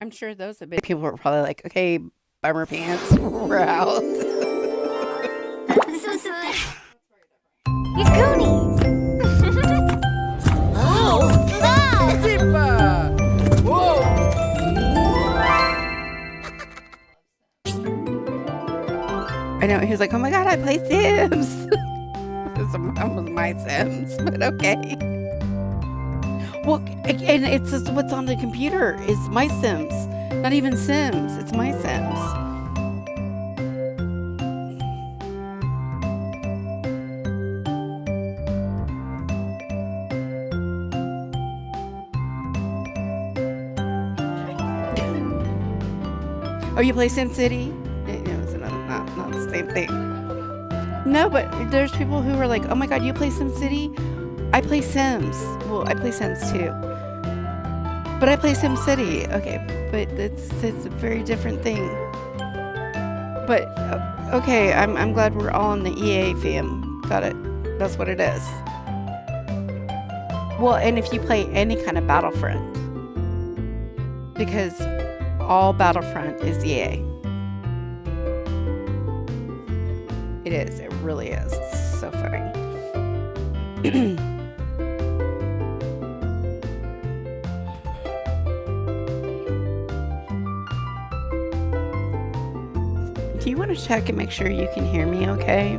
I'm sure those have been people were probably like, okay, bummer pants, we're out. It's Goonies! Oh! Ah! Simba! Whoa! I know. He was like, oh my God, I play Sims. It's almost my Sims, but okay. Well, and it's just what's on the computer is my Sims. Not even Sims, it's my Sims. Oh, you play SimCity? It's not the same thing. No, but there's people who are like, oh my God, you play SimCity? I play Sims. Well, I play Sims too. But I play SimCity. Okay, but it's a very different thing. But okay, I'm glad we're all in the EA fam. Got it. That's what it is. Well, and if you play any kind of Battlefront, because all Battlefront is EA. It is. It really is. It's so funny. Do you want to check and make sure you can hear me okay?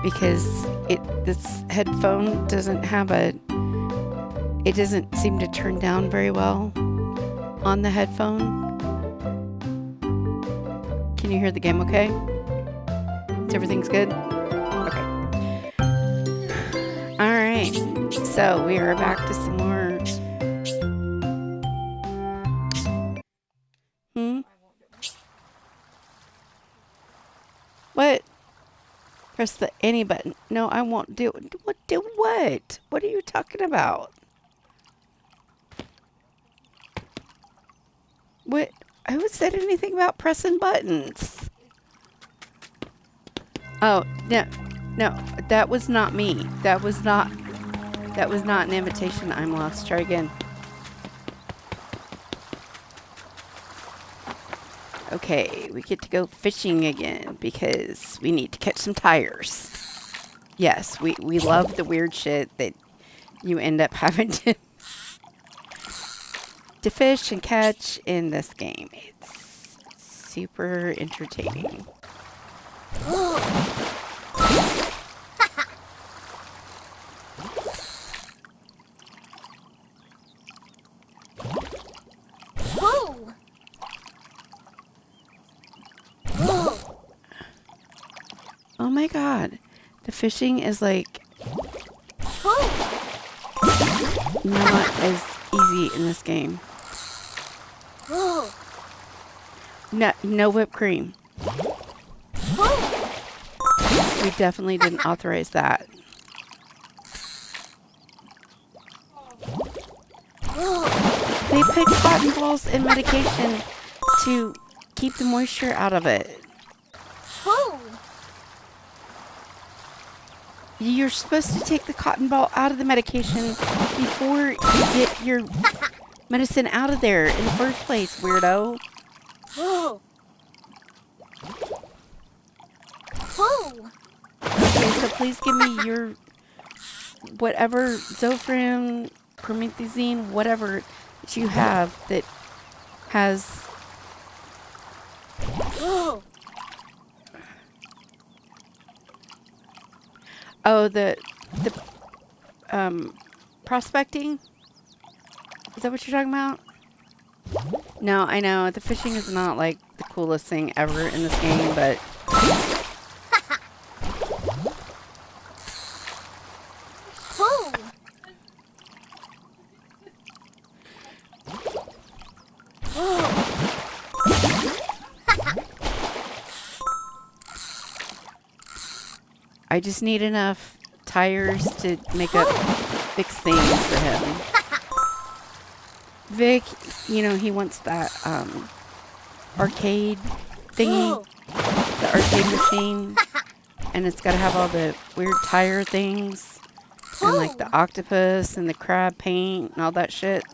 Because this headphone doesn't have it doesn't seem to turn down very well on the headphone. Can you hear the game okay? Everything's good? Okay. All right. So we are back to some more. What? Press the any button. No, I won't do it. What? Do what? What are you talking about? What? Who said anything about pressing buttons? Oh, no, that was not me. That was not an invitation. I'm lost. Try again. Okay, we get to go fishing again because we need to catch some tires. Yes, we love the weird shit that you end up having to fish and catch in this game. It's super entertaining. Whoa! Oh my God. The fishing is like not as easy in this game. No whipped cream. We definitely didn't authorize that. They put cotton balls in medication to keep the moisture out of it. You're supposed to take the cotton ball out of the medication before you get your medicine out of there in the first place, weirdo. Okay, so please give me your whatever Zofran, promethazine, whatever that you have that has. Oh, the prospecting? Is that what you're talking about? No, I know. The fishing is not like the coolest thing ever in this game, but I just need enough tires to make up Vic's things for him. Vic, you know, he wants that arcade thingy, the arcade machine, and it's got to have all the weird tire things, and like the octopus and the crab paint and all that shit.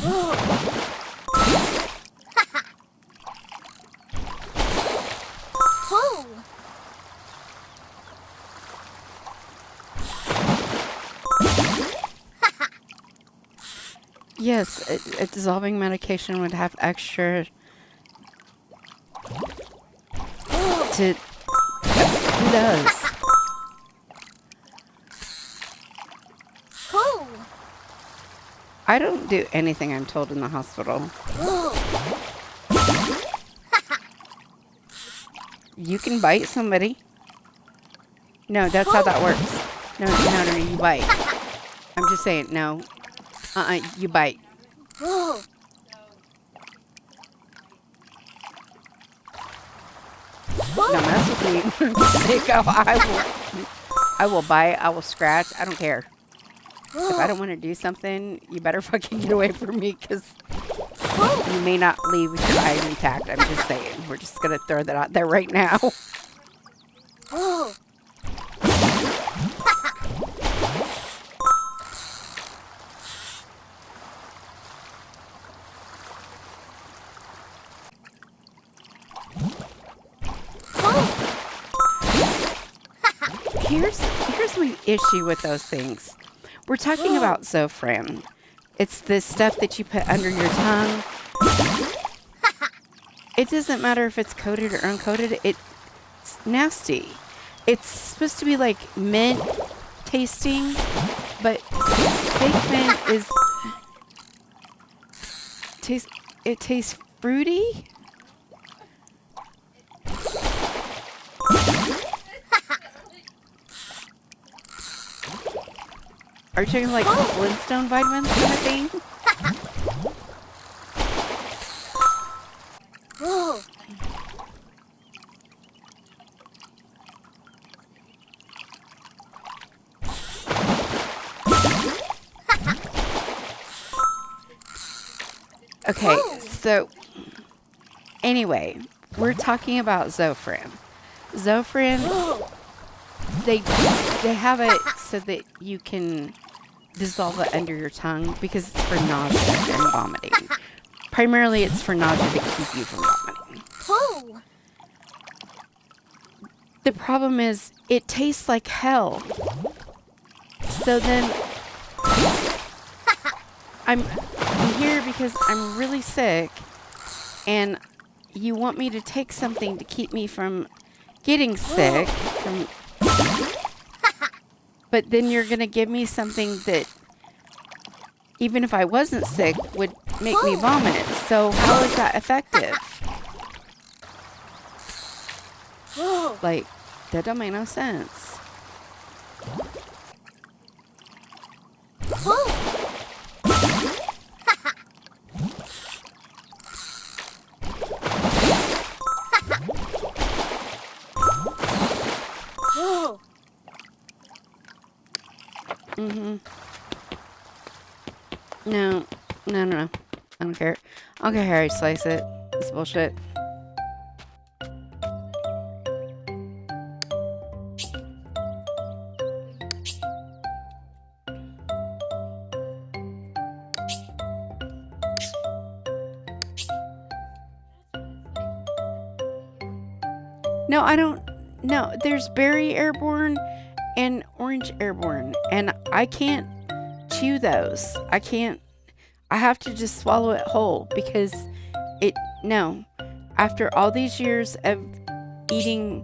Oh. Yes, a dissolving medication would have extra to. Who does? Oh. I don't do anything I'm told in the hospital. You can bite somebody. No, that's how that works. No, you bite. I'm just saying, no. You bite. Oh. Don't mess with me. Sicko. I will bite. I will scratch. I don't care. If I don't want to do something, you better fucking get away from me, because you may not leave with your eyes intact. I'm just saying. We're just going to throw that out there right now. Oh. Here's my issue with those things. We're talking about Zofran. It's this stuff that you put under your tongue. It doesn't matter if it's coated or uncoated. It's nasty. It's supposed to be like mint tasting, but fake mint is it tastes fruity. Are you talking like Flintstone vitamins kind of thing? Oh. Okay, so anyway, we're talking about Zofran. Zofran, they have it so that you can dissolve it under your tongue because it's for nausea and vomiting. Primarily, it's for nausea to keep you from vomiting. Oh. The problem is, it tastes like hell. So then, I'm here because I'm really sick, and you want me to take something to keep me from getting sick. But then you're going to give me something that, even if I wasn't sick, would make me vomit. So how is that effective? Oh. Like, that don't make no sense. Oh. No. I don't care. I don't care how you slice it. It's bullshit. No, I don't. No, there's berry airborne and orange airborne, and I can't chew those. I have to just swallow it whole because no. After all these years of eating,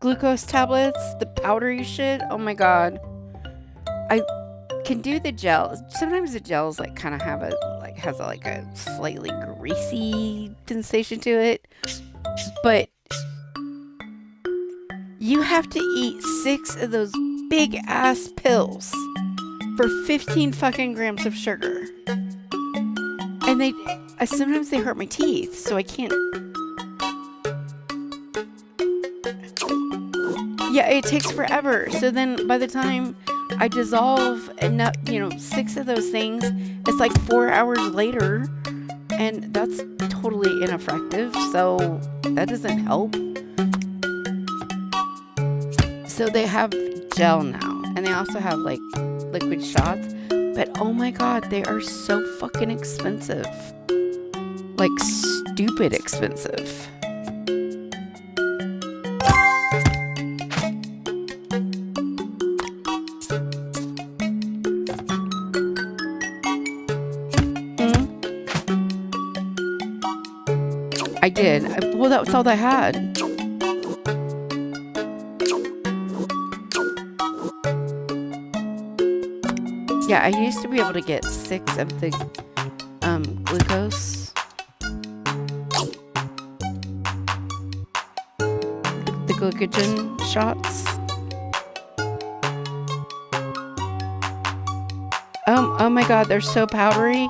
glucose tablets, the powdery shit, oh my God. I can do the gel. Sometimes the gels like kind of have has a slightly greasy sensation to it, but you have to eat 6 of those big ass pills for 15 fucking grams of sugar, and sometimes they hurt my teeth, so I can't. Yeah, it takes forever. So then by the time I dissolve enough, 6 of those things, it's like 4 hours later, and that's totally ineffective. So that doesn't help. So they have gel now, and they also have like liquid shots. But oh my god, they are so fucking expensive. Like stupid expensive. I did. Well, that was all I had. Yeah, I used to be able to get 6 of the glucose. The glycogen shots. Oh my god, they're so powdery.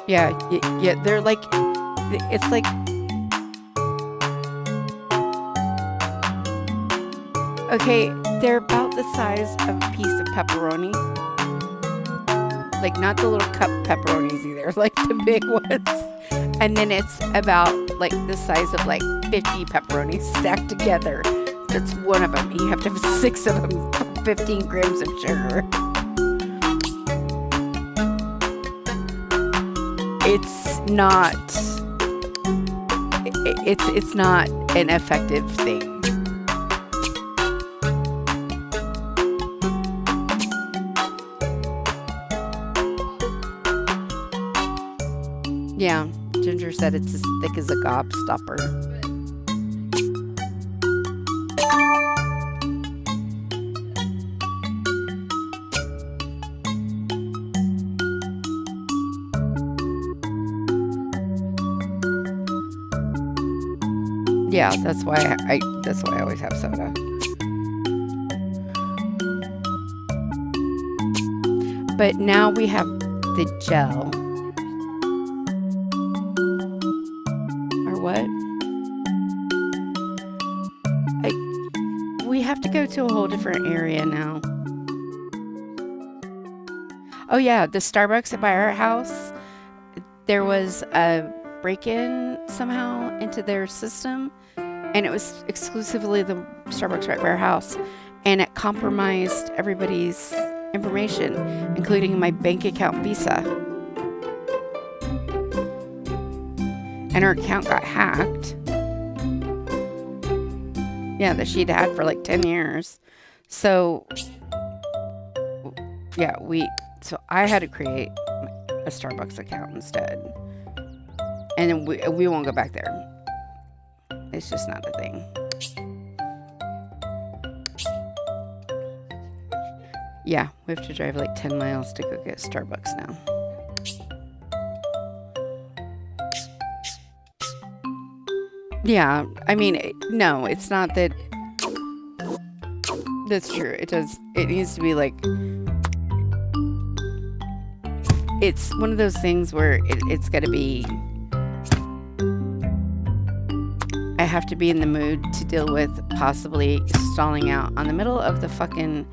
Yeah, they're like, it's like, okay, they're about the size of a piece of pepperoni. Like, not the little cup pepperonis either, like the big ones. And then it's about like the size of like 50 pepperonis stacked together. That's one of them. You have to have 6 of them, 15 grams of sugar. It's not an effective thing. Yeah, Ginger said it's as thick as a gobstopper. Yeah, that's why I always have soda. But now we have the gel. Or what? We have to go to a whole different area now. Oh yeah, the Starbucks by our house, there was a break-in somehow into their system, and it was exclusively the Starbucks right by our house, and it compromised everybody's information, including my bank account Visa. And her account got hacked. Yeah, that she'd had for like 10 years. So yeah, so I had to create a Starbucks account instead. And then we won't go back there. It's just not a thing. Yeah, we have to drive like 10 miles to go get Starbucks now. Yeah, I mean, no, it's not that. That's true. It needs to be like. It's one of those things where it's got to be. I have to be in the mood to deal with possibly stalling out on the middle of the fucking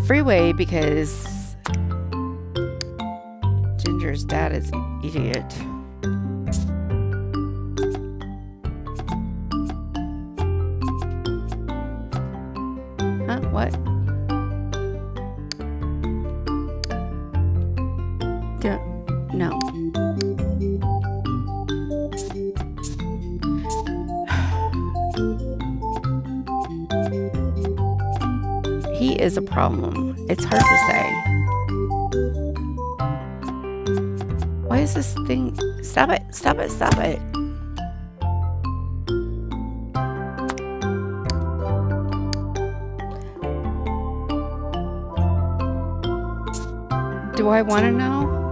freeway because Ginger's dad is an idiot. Huh? What? No. He is a problem. It's hard to say. Why is this thing? Stop it. Stop it. Stop it. Do I want to know?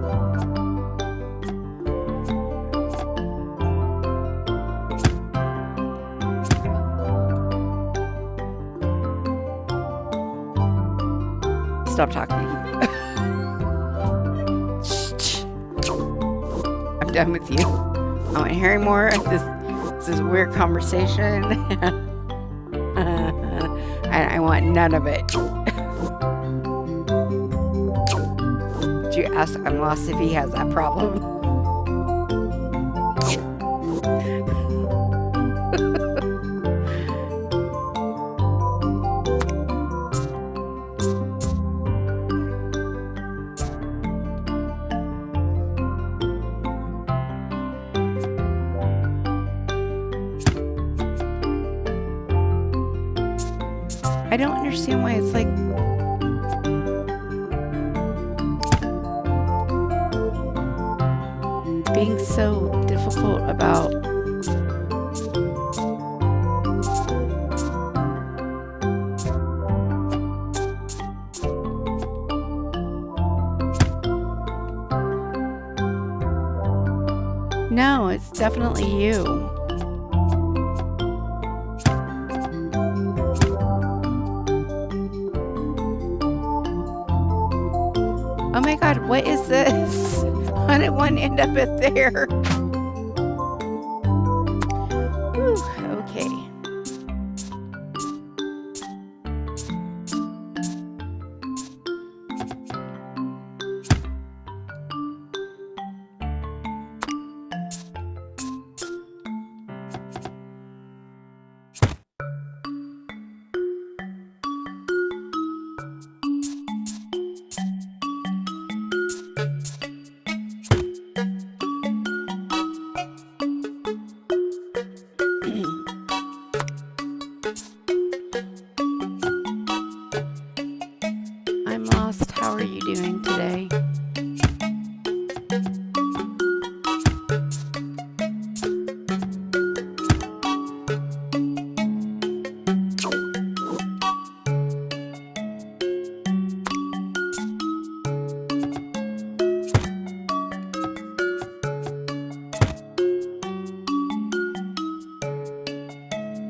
Stop talking. I'm done with you. I want to hear more of this is weird conversation. And I want none of it. Did you ask Unlost if he has that problem? understand why it's like being so difficult about No, it's definitely you. Oh my god, what is this? How did one end up at there? Whew, okay. I'm lost. How are you doing today?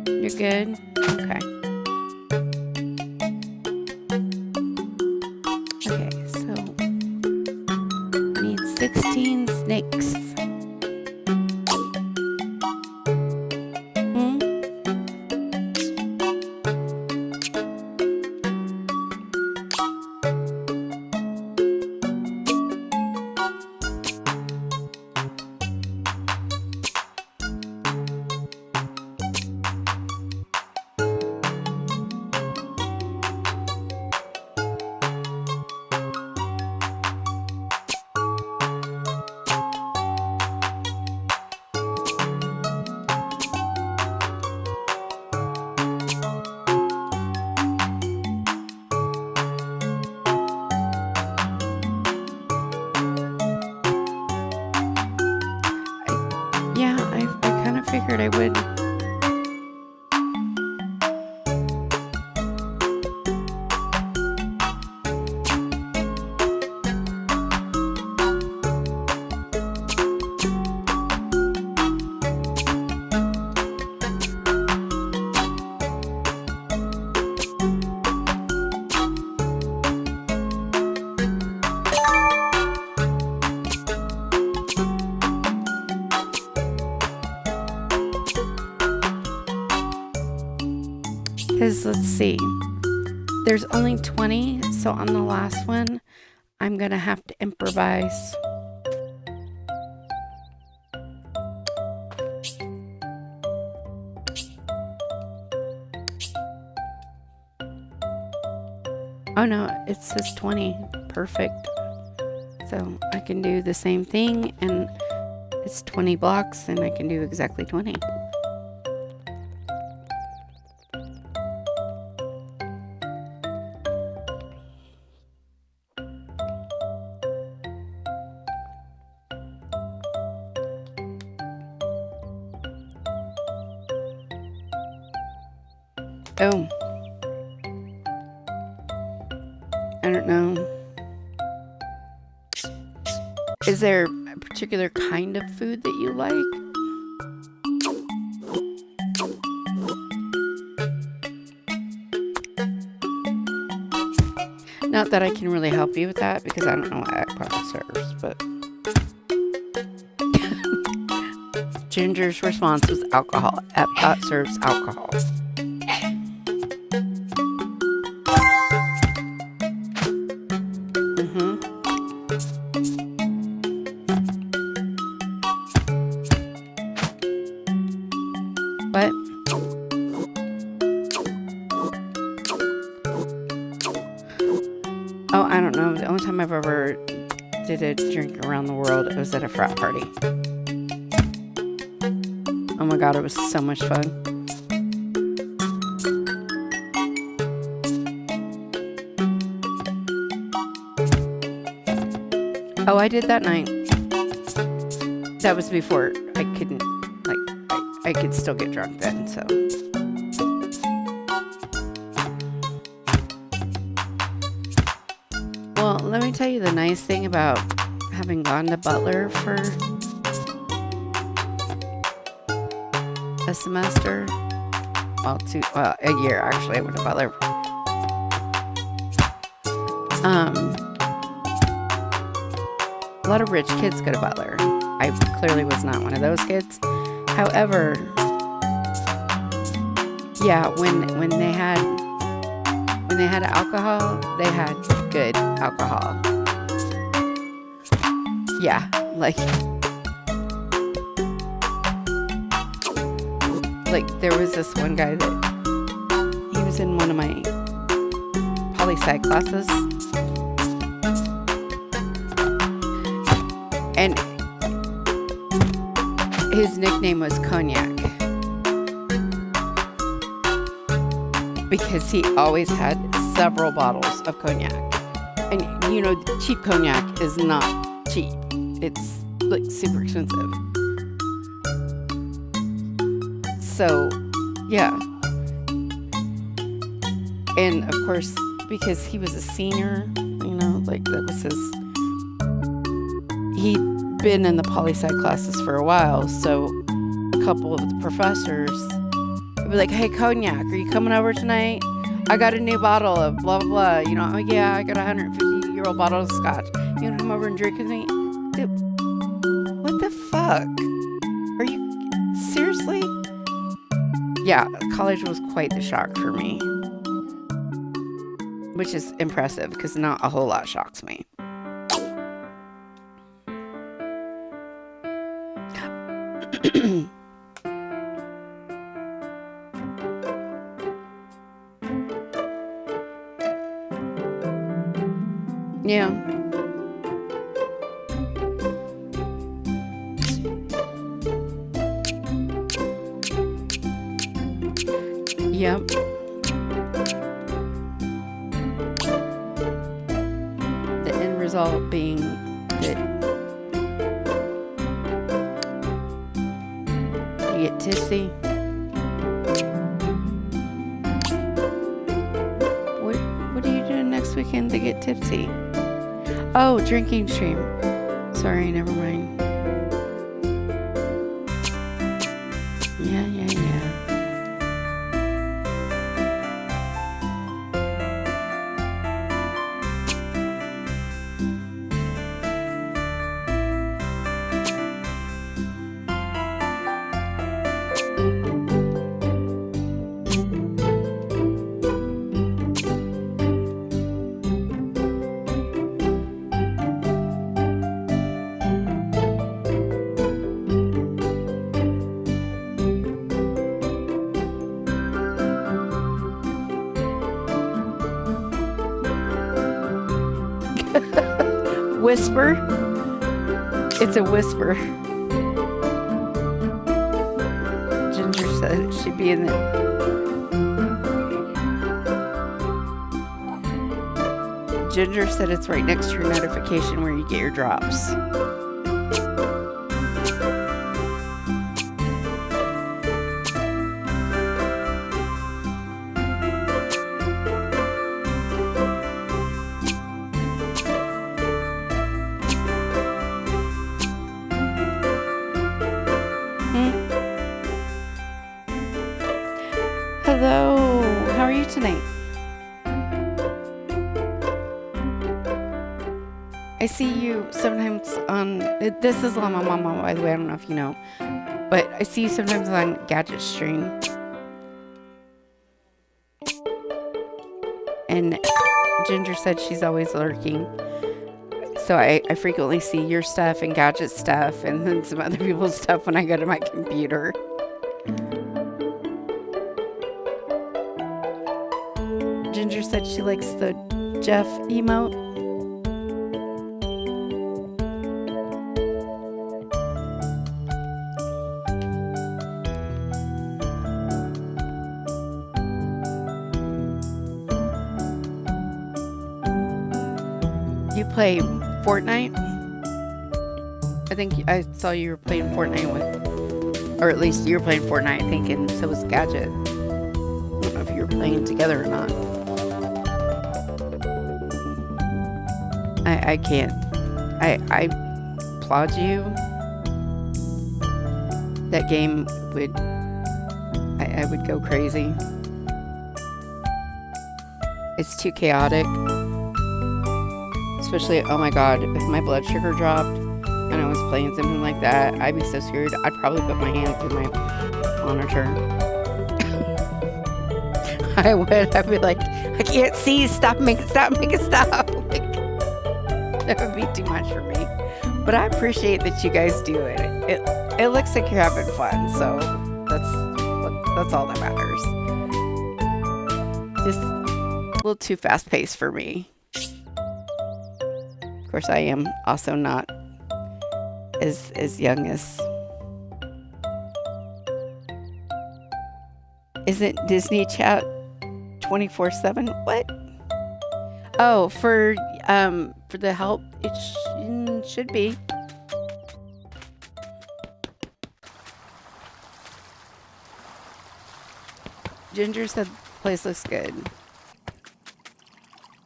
You're good? Okay. Okay, so I need 16 snakes. Hmm? Yeah, I kind of figured I would. Because let's see, there's only 20, so on the last one, I'm gonna have to improvise. Oh no, it says 20. Perfect. So I can do the same thing, and it's 20 blocks, and I can do exactly 20. Oh. I don't know. Is there a particular kind of food that you like? Not that I can really help you with that because I don't know what Akpot serves, but Ginger's response was alcohol. Epcot serves alcohol. What? Oh, I don't know. The only time I've ever did a drink around the world, it was at a frat party. Oh my god, it was so much fun. Oh, I did that night. That was before I couldn't, like, I could still get drunk then, so. Well, let me tell you the nice thing about having gone to Butler for a semester. Well, a year actually. I went to Butler. A lot of rich kids go to Butler. I clearly was not one of those kids. However, yeah, when they had alcohol, they had good alcohol. Yeah, like there was this one guy that he was in one of my poli-sci classes, and his nickname was Cognac because he always had several bottles of cognac. And you know, cheap cognac is not cheap. It's like super expensive. So, yeah. And of course, because he was a senior, you know, like that was he'd been in the poli-sci classes for a while, so a couple of the professors would be like, "Hey, Cognac, are you coming over tonight? I got a new bottle of blah, blah, blah." You know, I'm like, "Yeah, I got a 150-year-old bottle of scotch. You want to come over and drink with me?" Dude, what the fuck? Are you... seriously? Yeah, college was quite the shock for me. Which is impressive, because not a whole lot shocks me. Yeah. Yep. The end result being that you get tipsy. What are you doing next weekend to get tipsy? Oh, drinking stream. Sorry, never mind. Yeah. Whisper? It's a whisper. Ginger said it should be in the... Ginger said it's right next to your notification where you get your drops. Hello, how are you tonight? I see you sometimes on, this is on my mama, by the way, I don't know if you know, but I see you sometimes on Gadget Stream. And Ginger said she's always lurking. So I frequently see your stuff and Gadget stuff and then some other people's stuff when I go to my computer. Ginger said she likes the Jeff emote. You play Fortnite? I think I saw you were playing Fortnite with, or at least you were playing Fortnite, I think, and so was Gadget. I don't know if you were playing together or not. I can't. I applaud you. That game would, I would go crazy. It's too chaotic. Especially, oh my god, if my blood sugar dropped and I was playing something like that, I'd be so scared. I'd probably put my hand through my monitor. I would. I'd be like, I can't see. Stop, make it stop, make it stop. Like, that would be too much for me. But I appreciate that you guys do it. It looks like you're having fun, so that's all that matters. Just a little too fast paced for me. Of course, I am also not as young as. Isn't Disney Chat 24/7? What? Oh, for the help, it should be. Ginger said the place looks good.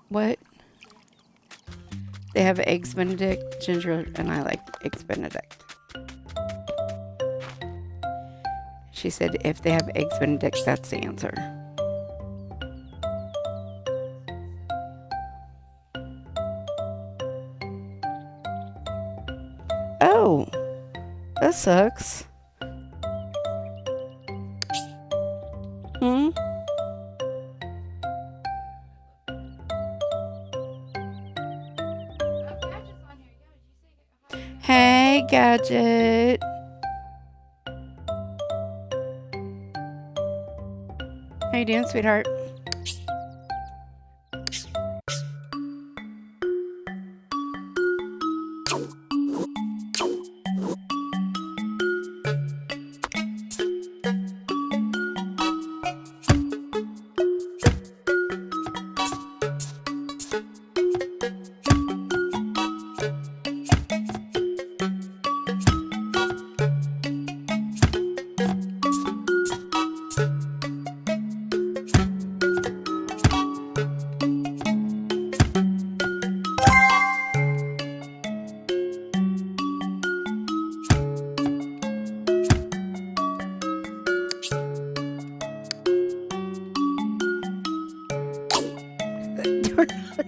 What? They have Eggs Benedict, Ginger, and I like Eggs Benedict. She said if they have Eggs Benedict, that's the answer. Oh, that sucks. Hmm? Hey, Gadget. How you doing, sweetheart?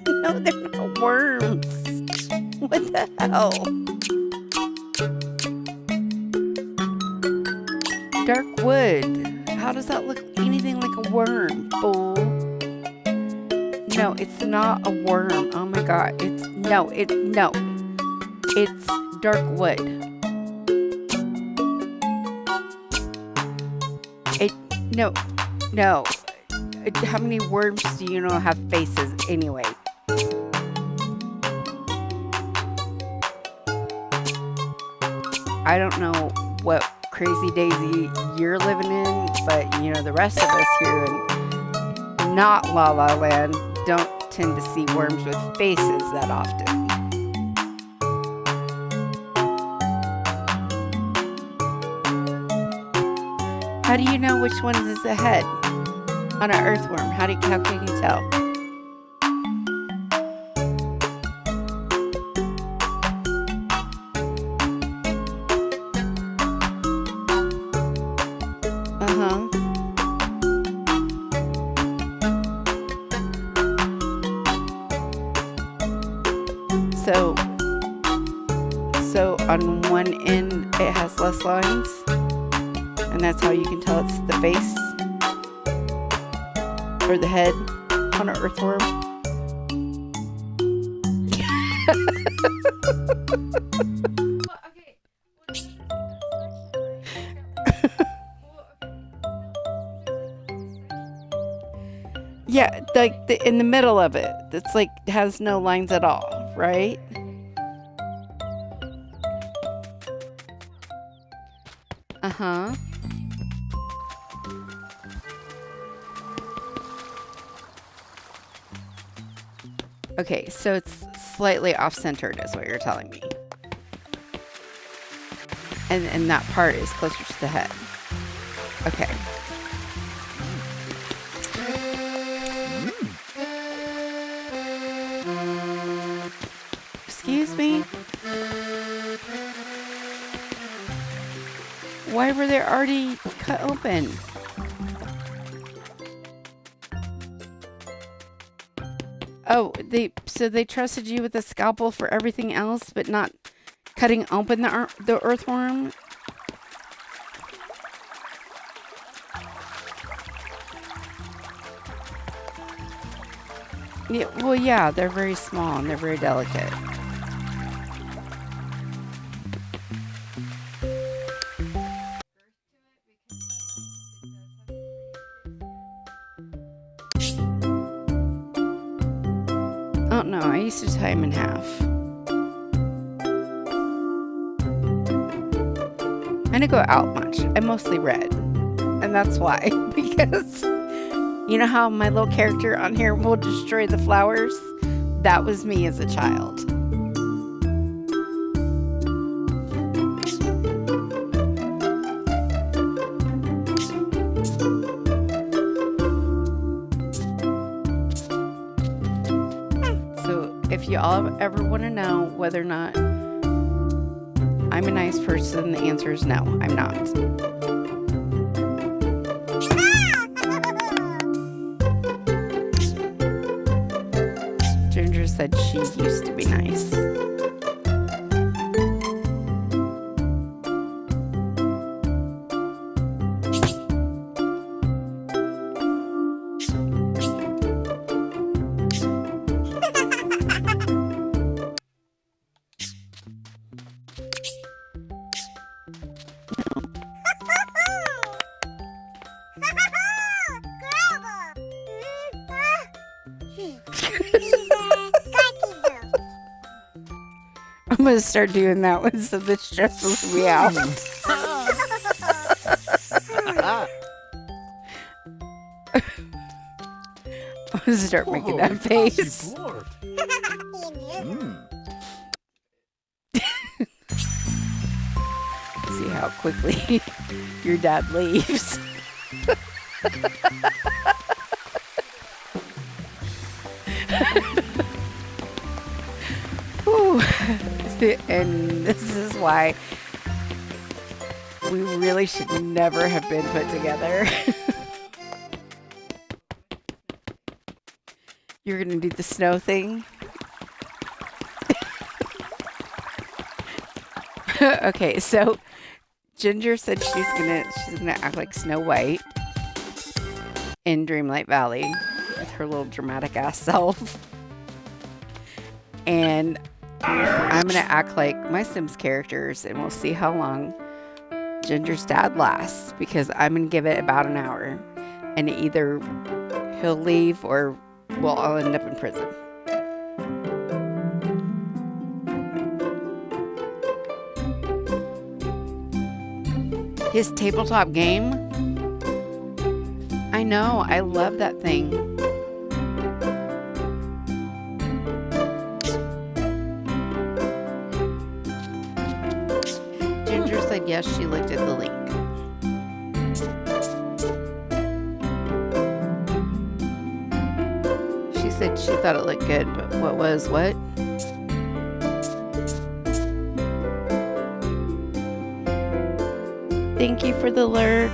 No, they're not worms. What the hell? Dark wood. How does that look anything like a worm, fool? No, it's not a worm. Oh my god. No. It's dark wood. No. How many worms do you know have faces anyway? I don't know what crazy daisy you're living in, but you know, the rest of us here in not La La Land don't tend to see worms with faces that often. How do you know which one is the head on an earthworm? How can you tell? So on one end it has less lines, and that's how you can tell it's the face or the head on an earthworm. Yeah, like in the middle of it, it's like has no lines at all, right? Uh-huh. Okay, so it's slightly off-centered is what you're telling me. And that part is closer to the head. Okay. Excuse me? Why were they already cut open? Oh, so they trusted you with a scalpel for everything else, but not cutting open the earthworm? Yeah, well, yeah, they're very small and they're very delicate. Oh no, I used to tie them in half. I didn't go out much. I mostly read. And that's why. Because you know how my little character on here will destroy the flowers? That was me as a child. So if you all ever want to know whether or not I'm a nice person, the answer is no, I'm not. Ginger said she used to be nice. I'm gonna start doing that when something stresses me out. I'm gonna start making that face. See how quickly your dad leaves. Whew. And this is why we really should never have been put together. You're gonna do the snow thing. Okay, so Ginger said she's gonna act like Snow White in Dreamlight Valley with her little dramatic ass self. And I'm going to act like my Sims characters, and we'll see how long Ginger's dad lasts, because I'm going to give it about an hour. And either he'll leave or we'll all end up in prison. His tabletop game? I know, I love that thing. Ginger said yes, she looked at the link. She said she thought it looked good, but what was what? Thank you for the lurk.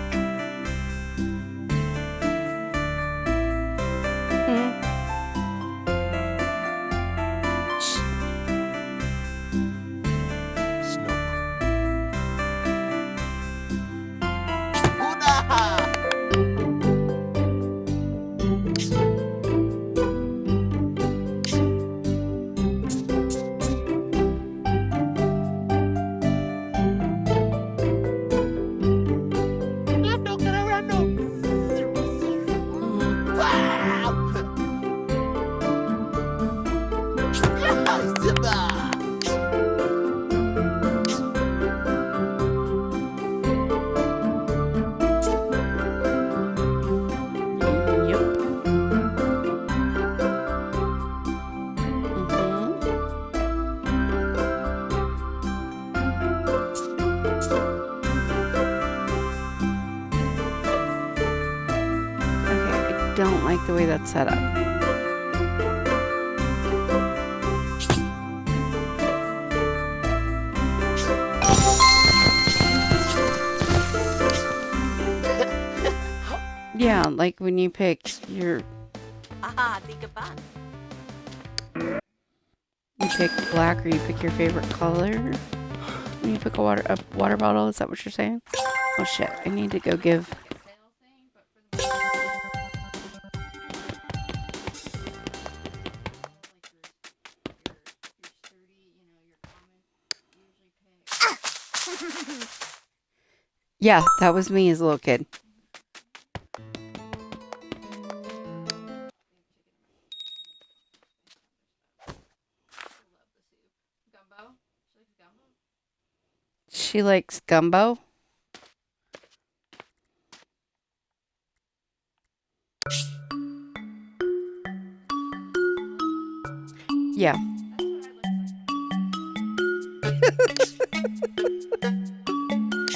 like the way that's set up. Yeah, like when you pick your... Aha, di ka ba? You pick black or you pick your favorite color. When you pick a water bottle, is that what you're saying? Oh shit, I need to go give... Yeah, that was me as a little kid. She likes gumbo. Yeah.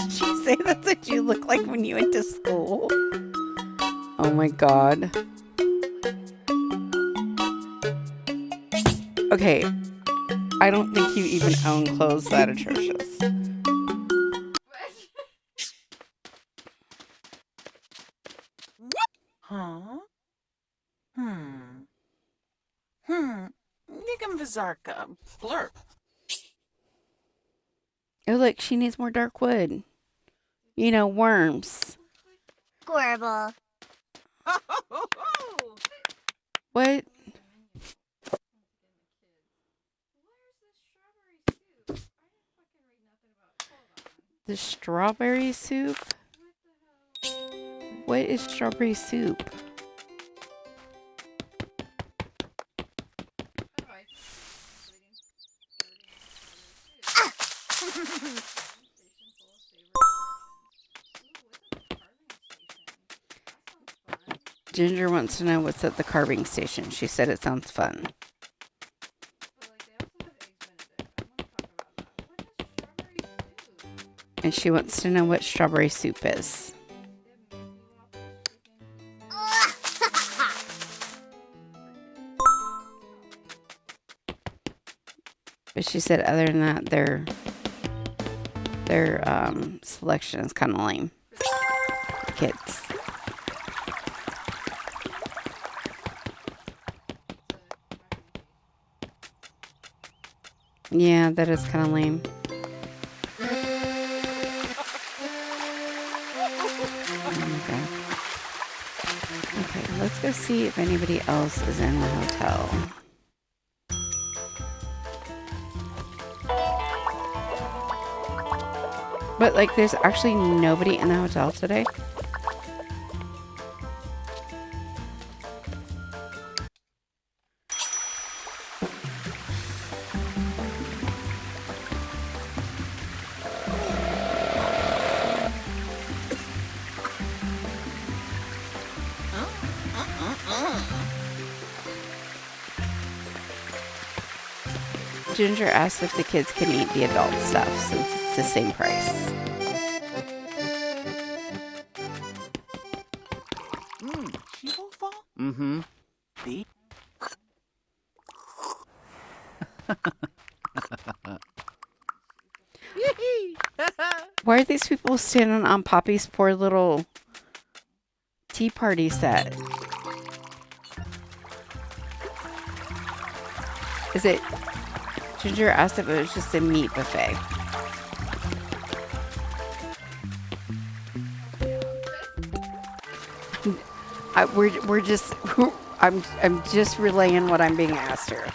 She say that's what you look like when you went to school. Oh my god. Okay. I don't think you even own clothes that atrocious. Huh? Nigam Vizarka. Blur. Oh look, she needs more dark wood. You know, worms. Squirble. What? The strawberry soup? What is strawberry soup? Ginger wants to know what's at the carving station. She said it sounds fun. And she wants to know what strawberry soup is. But she said other than that, their selection is kind of lame. Kids. Yeah, that is kind of lame. Okay, let's go see if anybody else is in the hotel. But, like, there's actually nobody in the hotel today? Ginger asked if the kids can eat the adult stuff since it's the same price. Mm-hmm. Why are these people standing on Poppy's poor little tea party set? Is it... Ginger asked if it was just a meat buffet. We're just... I'm just relaying what I'm being asked here.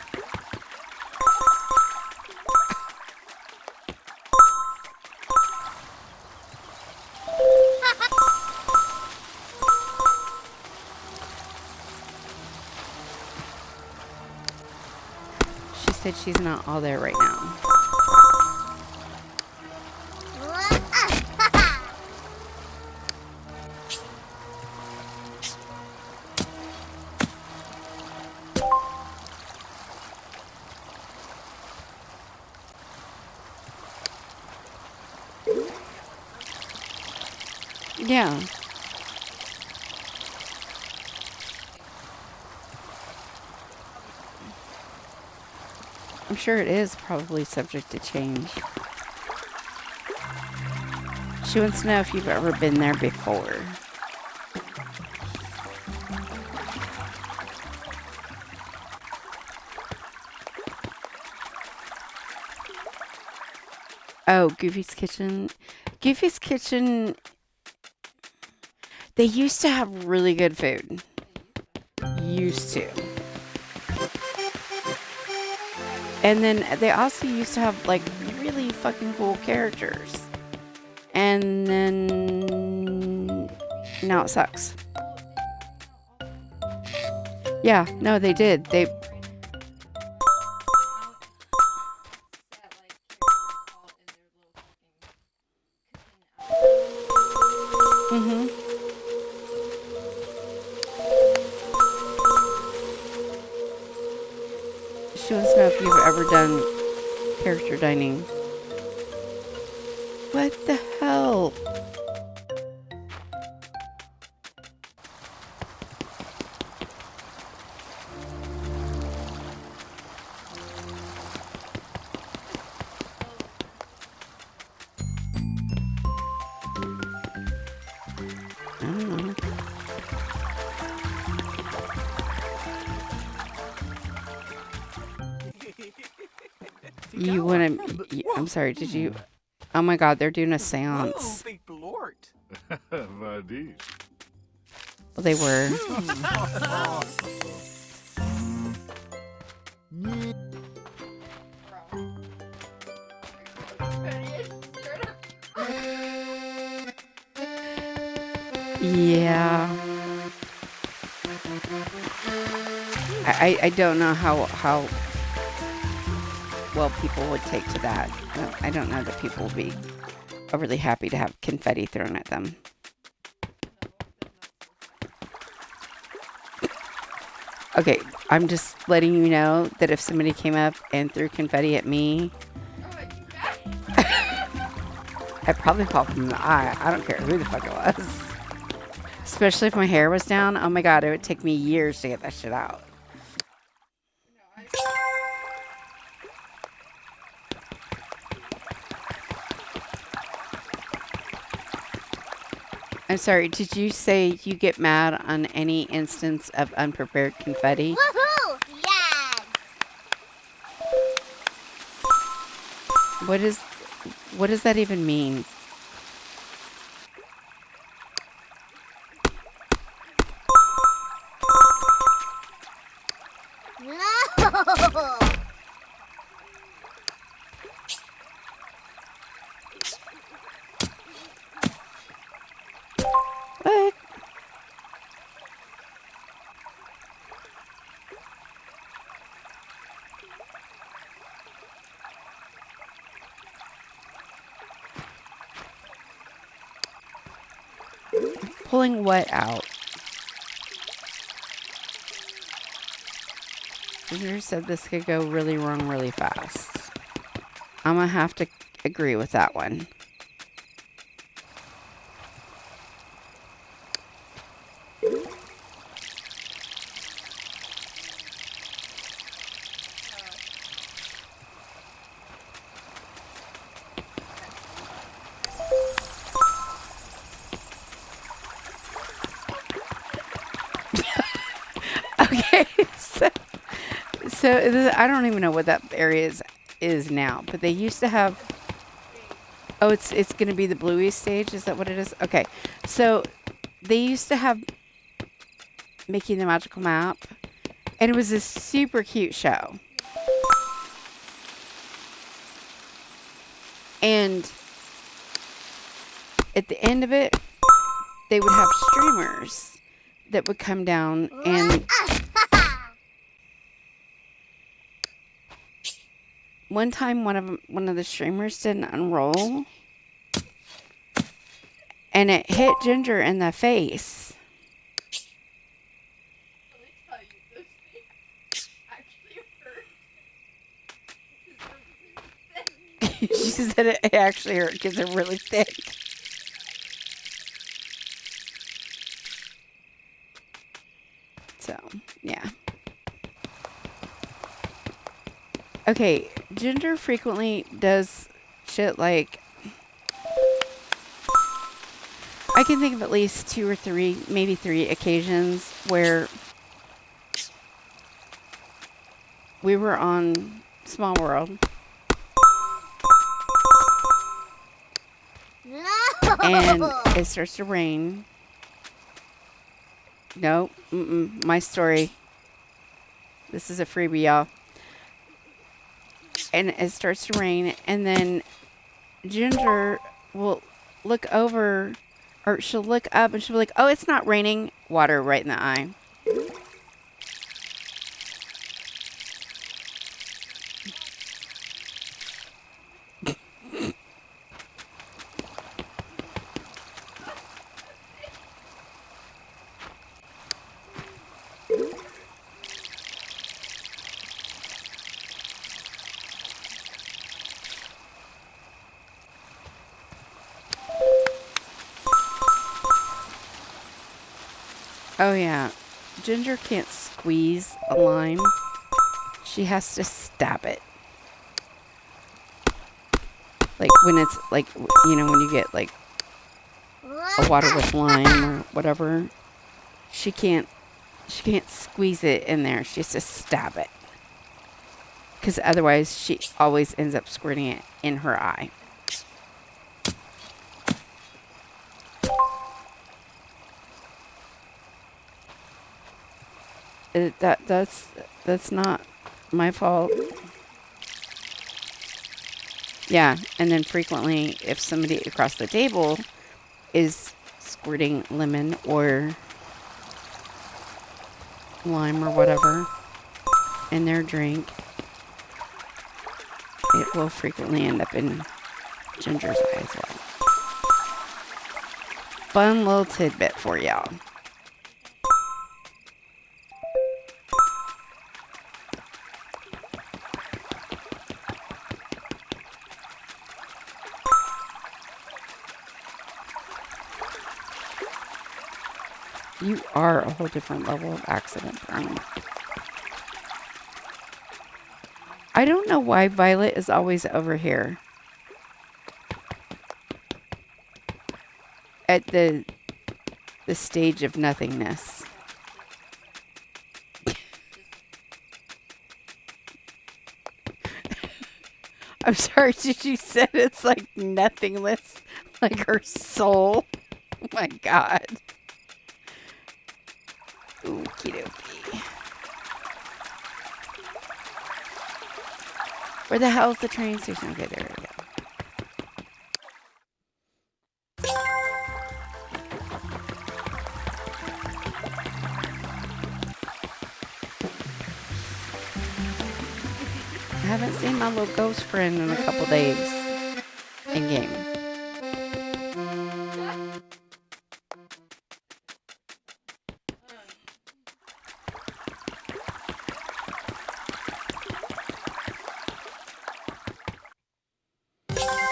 She said she's not all there right now. Yeah. I'm sure it is probably subject to change. She wants to know if you've ever been there before. Oh, Goofy's Kitchen. Goofy's Kitchen, they used to have really good food. Used to. And then they also used to have like really fucking cool characters. And then now it sucks. Yeah, no, they did. They Mhm. She wants to know if you've ever done character dining. What the hell? I don't know. You want to... I'm sorry, did you... Oh my god, they're doing a seance. Big blort. Vadish. Well, they were. Yeah. I don't know how well people would take to that. I don't know that people would be overly happy to have confetti thrown at them. Okay, I'm just letting you know that if somebody came up and threw confetti at me, I'd probably pop them in the eye. I don't care who the fuck it was. Especially if my hair was down. Oh my god, it would take me years to get that shit out. I'm sorry, did you say you get mad on any instance of unprepared confetti? Woohoo! Yes! What does that even mean? No! What? Pulling what out? Ginger said this could go really wrong really fast. I'm gonna have to agree with that one. Okay, so I don't even know what that area is now, but they used to have. Oh, it's going to be the Bluey stage. Is that what it is? Okay, so they used to have Mickey and the Magical Map, and it was a super cute show. And at the end of it, they would have streamers that would come down and one time one of the streamers didn't unroll and it hit Ginger in the face. She said it actually hurt because they're really thick. So, yeah. Okay, Ginger frequently does shit like I can think of at least 2 or 3, maybe 3 occasions where we were on Small World and No. it starts to rain. No, my story. This is a freebie, y'all. And it starts to rain, and then Ginger will look over, or she'll look up and she'll be like, oh, it's not raining. Water right in the eye. Oh, yeah. Ginger can't squeeze a lime. She has to stab it. Like when it's like, you know, when you get like a water with lime or whatever, she can't squeeze it in there. She has to stab it. Because otherwise she always ends up squirting it in her eye. That's not my fault. Yeah, and then frequently if somebody across the table is squirting lemon or lime or whatever in their drink, it will frequently end up in Ginger's eye as well. Fun little tidbit for y'all. You are a whole different level of accident prone. I don't know why Violet is always over here. At the stage of nothingness. I'm sorry, did you said it's like nothingness? Like her soul? Oh my god. Okie dokie. Where the hell is the train station? Okay, there we go. I haven't seen my little ghost friend in a couple days in game.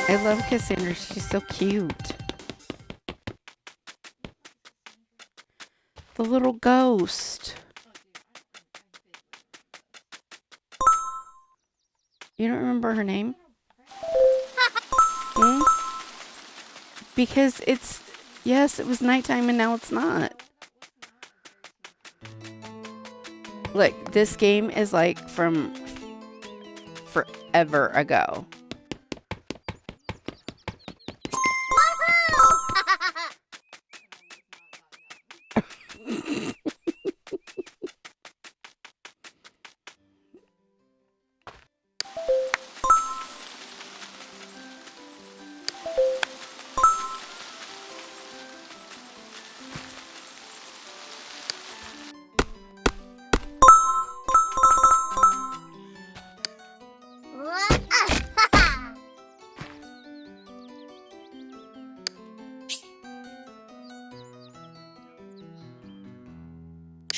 I love Cassandra. She's so cute. The little ghost. You don't remember her name? Hmm? Because it's... Yes, it was nighttime and now it's not. Look, this game is like from forever ago.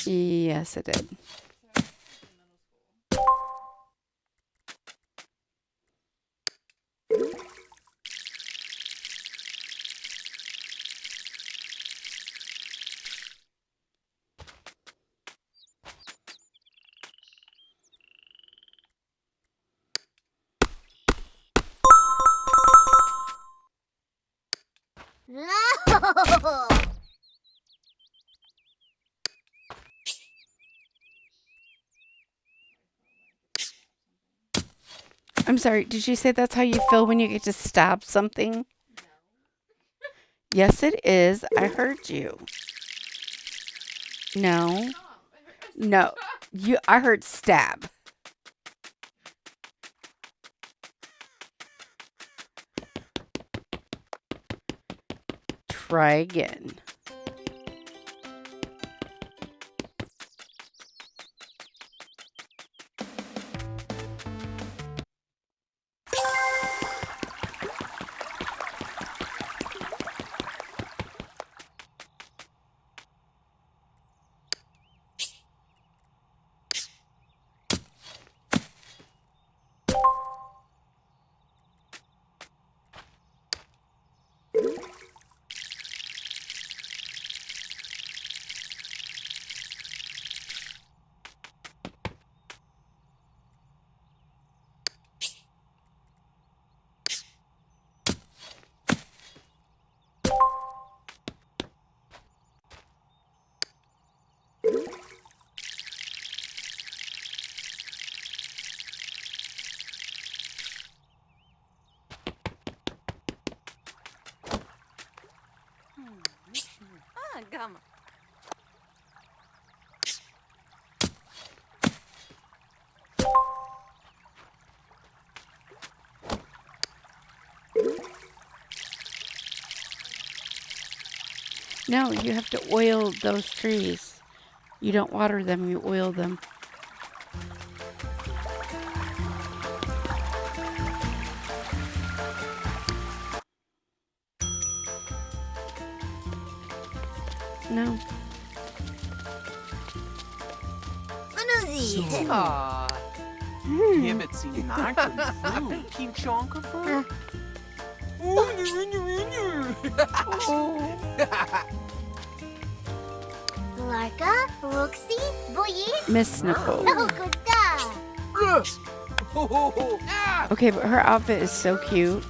Yes, it did. No! I'm sorry, did you say that's how you feel when you get to stab something? Yes, it is. I heard you. No. No. I heard stab. Try again. Gum. No, you have to oil those trees. You don't water them, you oil them. No. Unuzi. Aw. Give it some natural fruit. Keep chonka fruit. Larka, Roxy, Boyi, Miss Nicole. no Costa. Okay, but her outfit is so cute.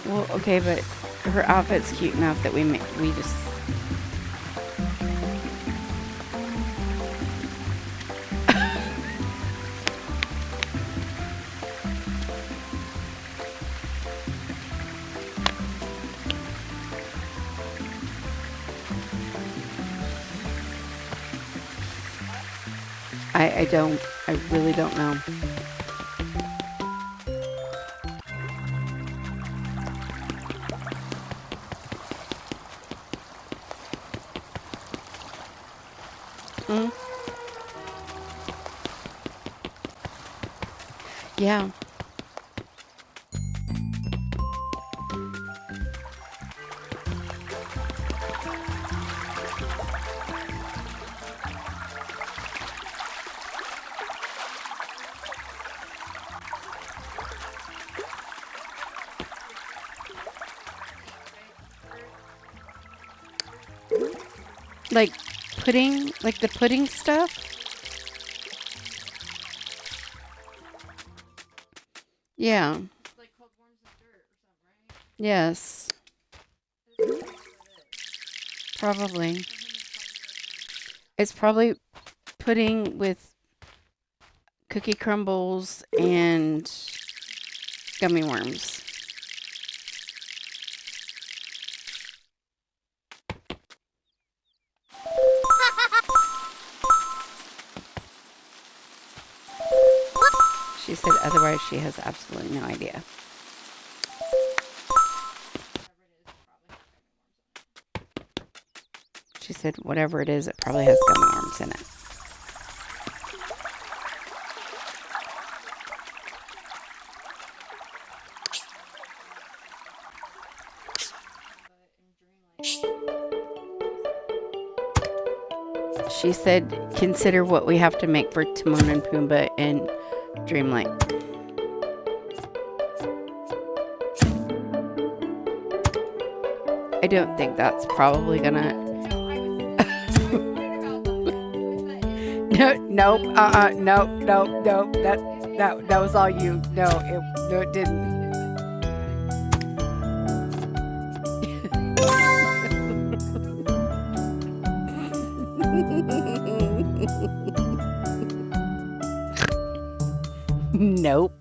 Well, okay, but her outfit's cute enough that we just. I really don't know. Yeah. Like pudding, like the pudding stuff? Yeah. Yes. Probably. It's probably pudding with cookie crumbles and gummy worms. She said otherwise she has absolutely no idea. She said whatever it is, it probably has gummy worms in it. She said, consider what we have to make for Timon and Pumbaa in Dreamlight. I don't think that's probably gonna... Nope, nope, that was all you. No, it didn't. Nope.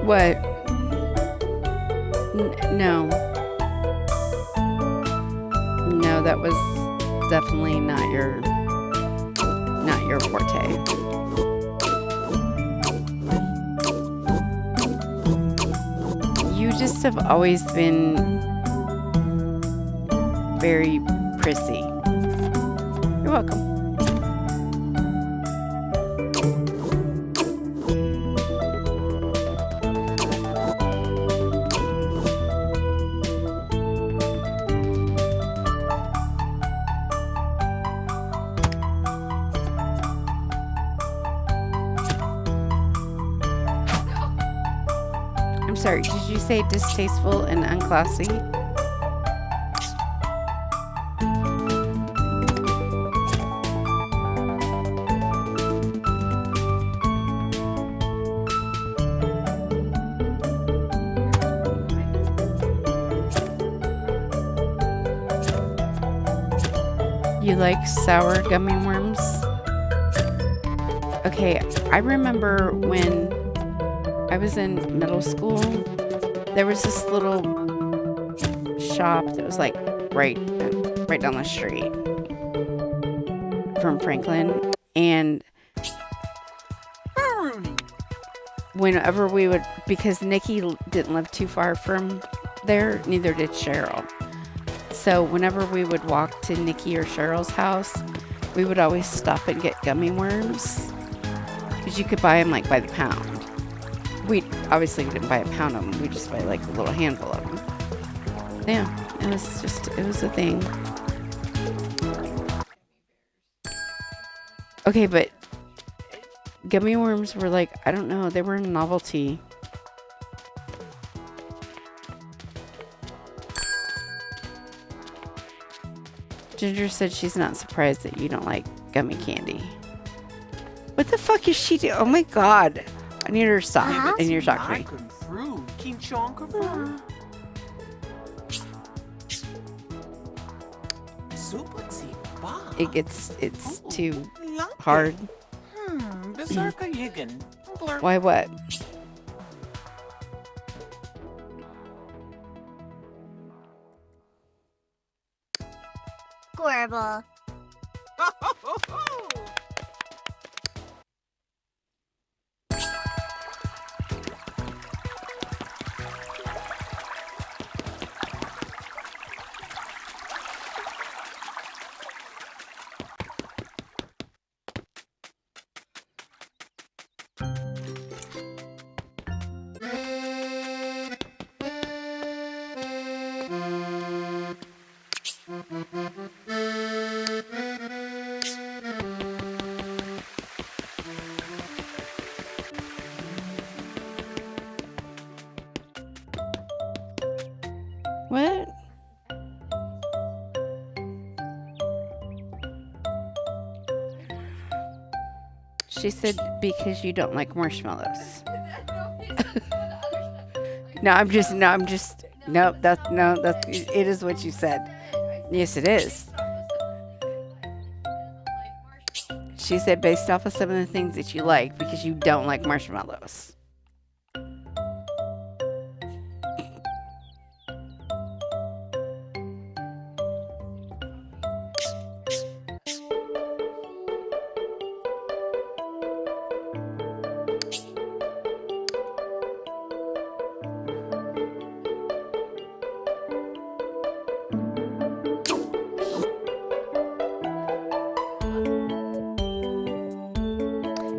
What? No. No, that was definitely not your forte. You just have always been very prissy. You're welcome. I'm sorry, did you say distasteful and unclassy? You like sour gummy worms? Okay, I remember when I was in middle school, there was this little shop that was like right down the street from Franklin, and whenever we would, because Nikki didn't live too far from there, neither did Cheryl. So whenever we would walk to Nikki or Cheryl's house, we would always stop and get gummy worms, because you could buy them like by the pound. We obviously didn't buy a pound of them. We just buy like a little handful of them. Yeah, it was a thing. Okay, but gummy worms were like, I don't know, they were a novelty. Ginger said she's not surprised that you don't like gummy candy. What the fuck is she doing? Oh my god. I need her to stop. I need her to talk to me. It's too hard. Why what? Squirble. What? She said because you don't like marshmallows. It is what you said. Yes, it is. She said based off of some of the things that you like because you don't like marshmallows.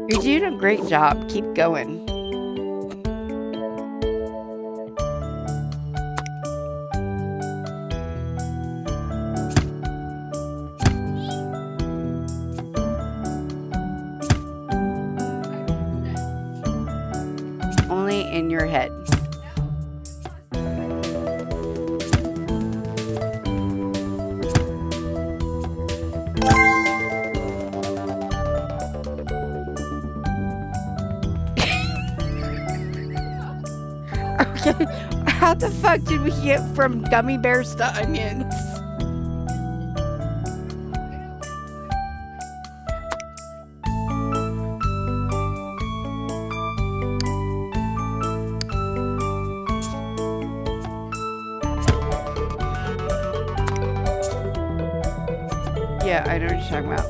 You're doing a great job. Keep going. in your head. Okay, how the fuck did we get from gummy bears to onions? Yeah, I know what you're talking about.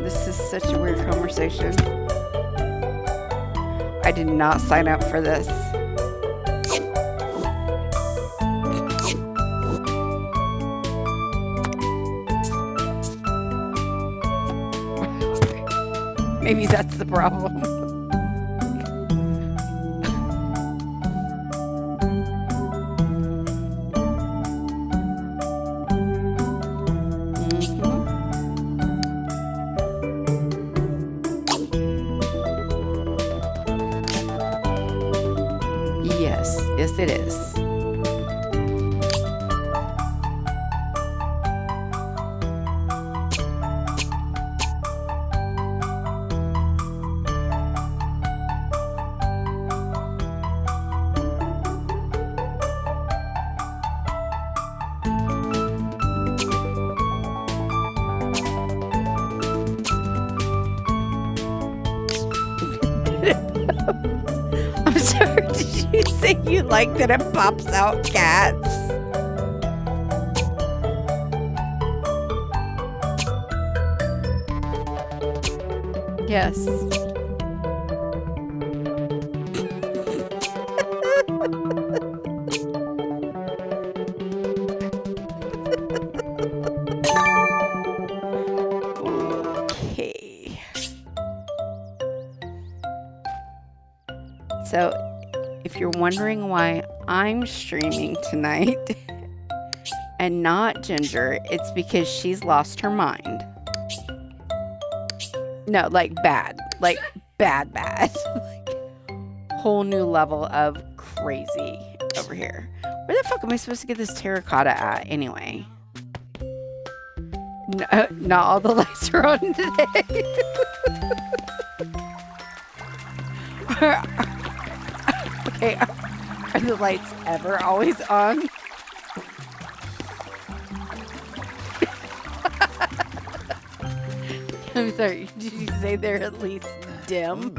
This is such a weird conversation. I did not sign up for this. Maybe that's the problem. Yes, yes it is. I'm sorry, did you say you like that it pops out cats? Yes. Okay. So, if you're wondering why I'm streaming tonight and not Ginger, it's because she's lost her mind. No, like bad. Like bad. Like, whole new level of crazy over here. Where the fuck am I supposed to get this terracotta at anyway? No, not all the lights are on today. Okay, are the lights ever always on? I'm sorry, did you say they're at least dim?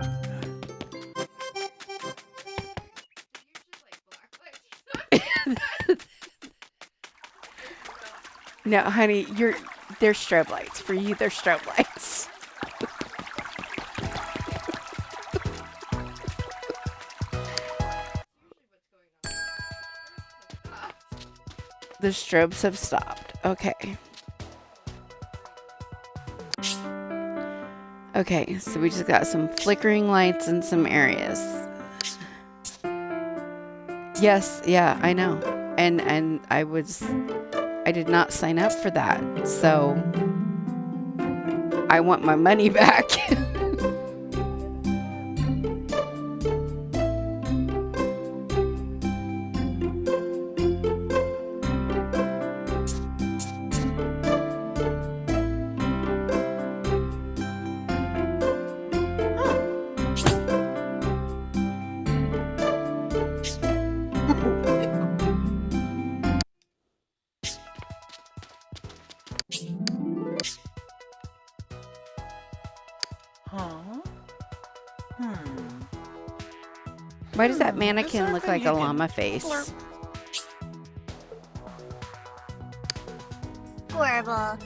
No, honey, they're strobe lights. For you, they're strobe lights. The strobes have stopped. Okay. Okay, so we just got some flickering lights in some areas. Yes, yeah, I know. And I did not sign up for that. So I want my money back. Why does that mannequin look like a llama face? Horrible.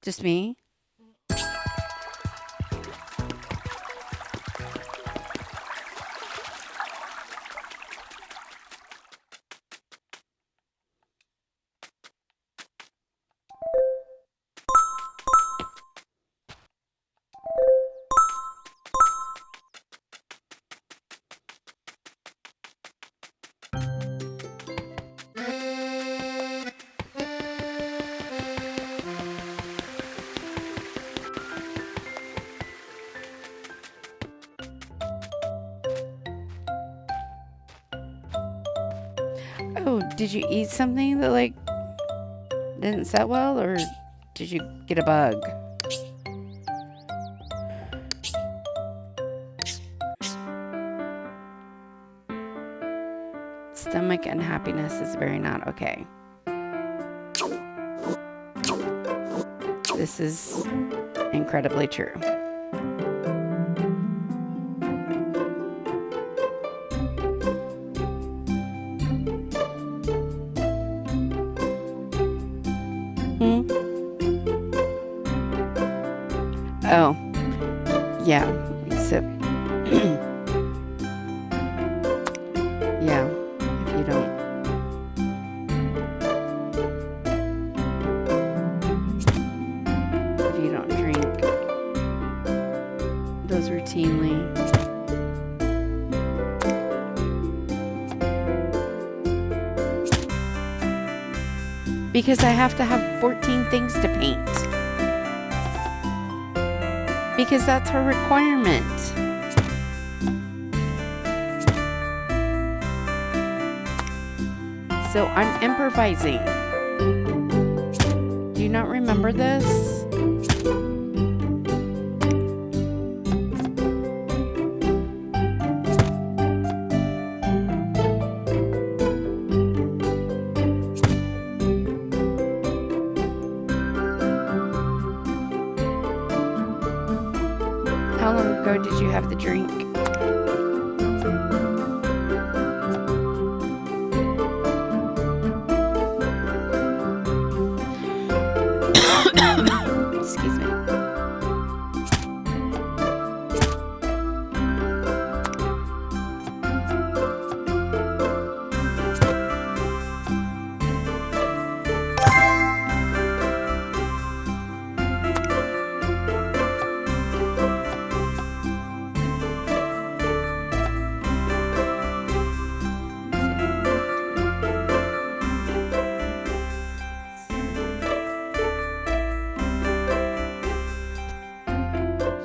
Just me? Oh, did you eat something that like didn't set well, or did you get a bug? Stomach unhappiness is very not okay. This is incredibly true. Oh, yeah. So, yeah, if you don't. If you don't drink those routinely. Because I have to have 14 things to paint. Because that's her requirement. So I'm improvising. Do you not remember this? How long ago did you have the drink? Excuse me.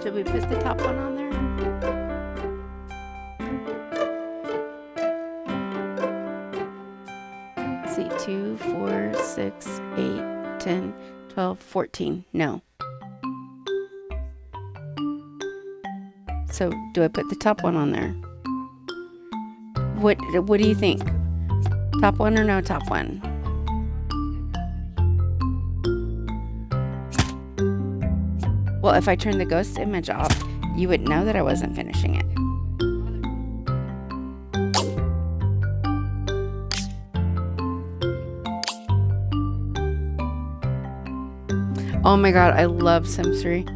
Should we put the top one on there? Let's see, 2, 4, 6, 8, 10, 12, 14. No. So, do I put the top one on there? What do you think? Top one or no top one? Well, if I turn the ghost image off, you would know that I wasn't finishing it. Oh my god, I love Sims 3.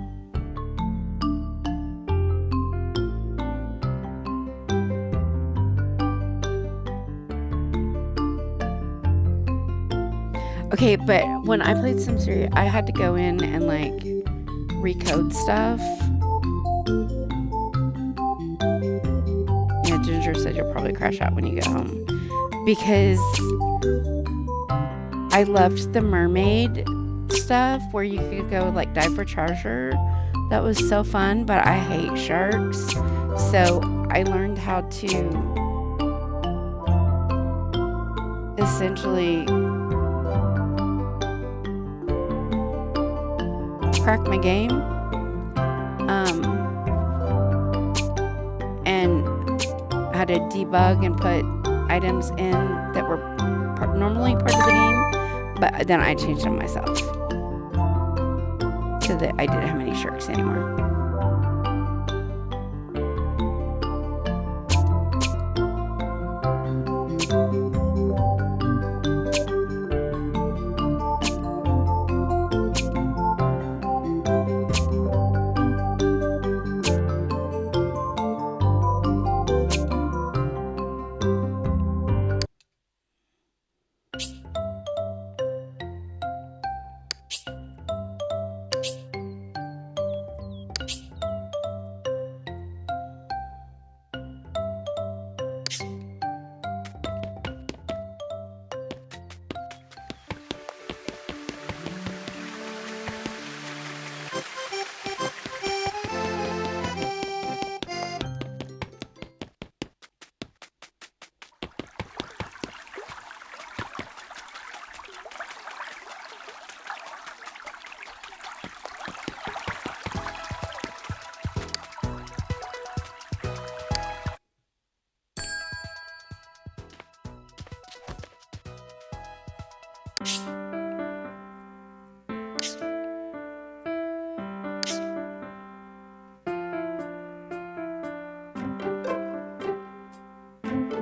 Okay, but when I played Sims 3, I had to go in and like recode stuff. Yeah, Ginger said you'll probably crash out when you get home. Because I loved the mermaid stuff where you could go like dive for treasure. That was so fun, but I hate sharks. So I learned how to essentially crack my game and how to debug and put items in that were normally part of the game, but then I changed them myself so that I didn't have any sharks anymore.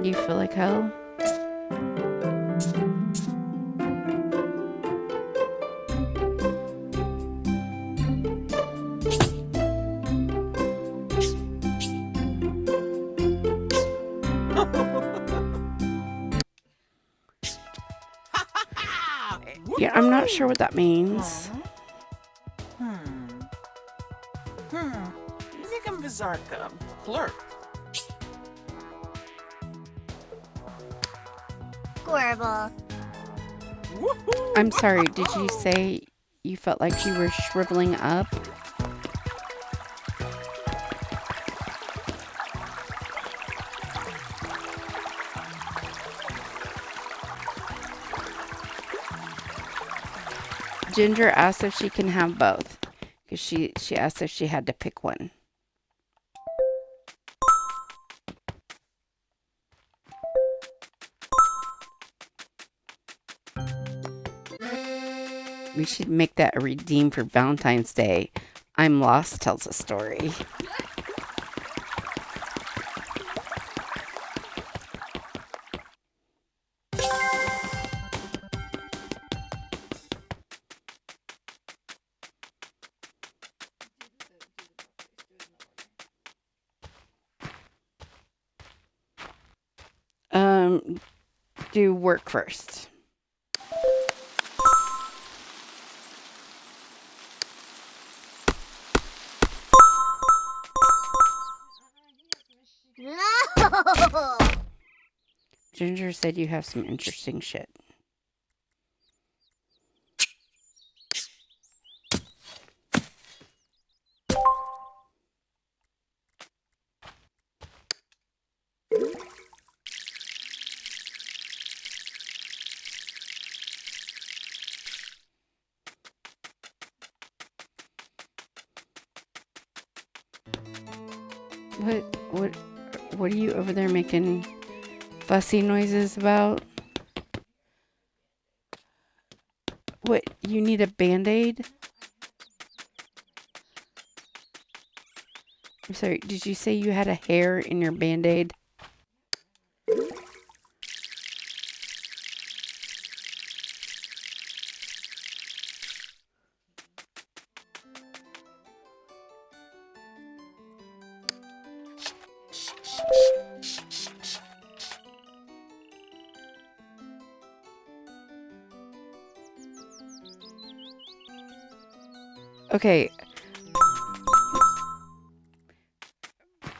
You feel like hell? Yeah, I'm not sure what that means. Zigam Bizarka. Flirt. Squirble. Woohoo! I'm sorry, did you say you felt like you were shriveling up? Ginger asked if she can have both. Because she asked if she had to pick one. We should make that a redeem for Valentine's Day. I'm Lost tells a story. Do work first. No! Ginger said you have some interesting shit. What are you over there making fussy noises about? What, you need a Band-Aid? I'm sorry, did you say you had a hair in your Band-Aid? Okay.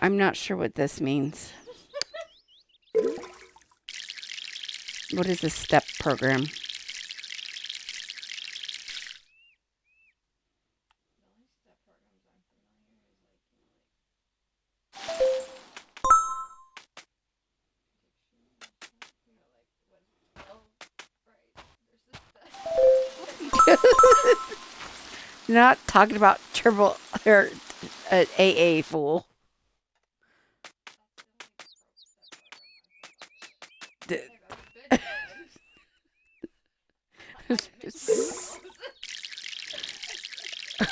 I'm not sure what this means. What is a STEP program? Not talking about triple or AA fool.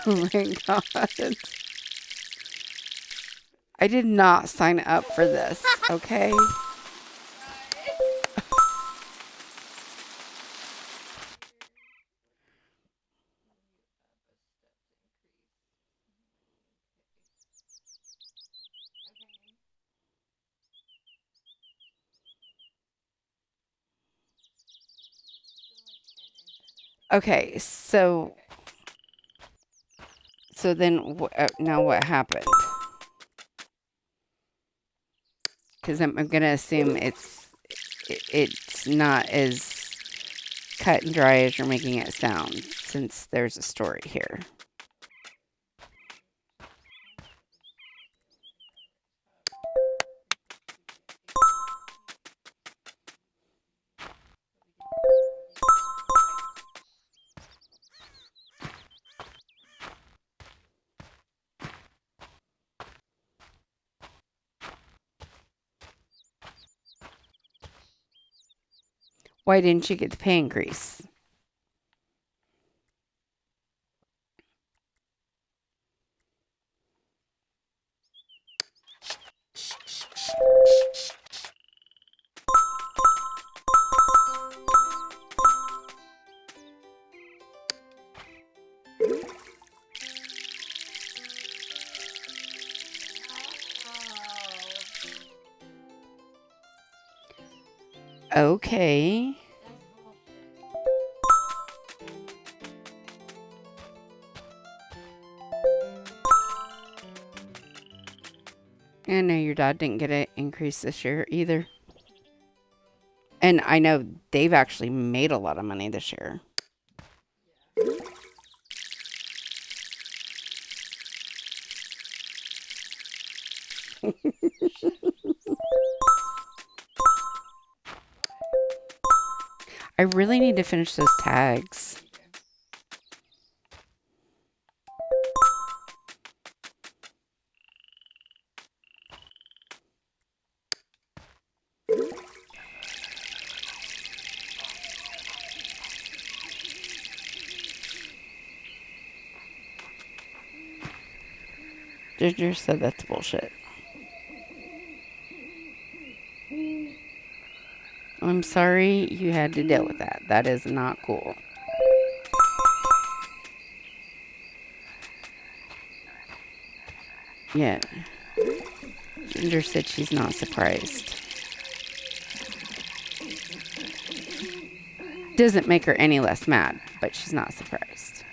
Oh my god. I did not sign up for this, okay? Okay, so then now what happened? Because I'm gonna assume it's not as cut and dry as you're making it sound, since there's a story here. Why didn't you get the pay increase? Okay. I know your dad didn't get an increase this year either. And I know they've actually made a lot of money this year. I really need to finish those tags. Ginger said that's bullshit. I'm sorry you had to deal with that. That is not cool. Yeah. Ginger said she's not surprised. Doesn't make her any less mad, but she's not surprised.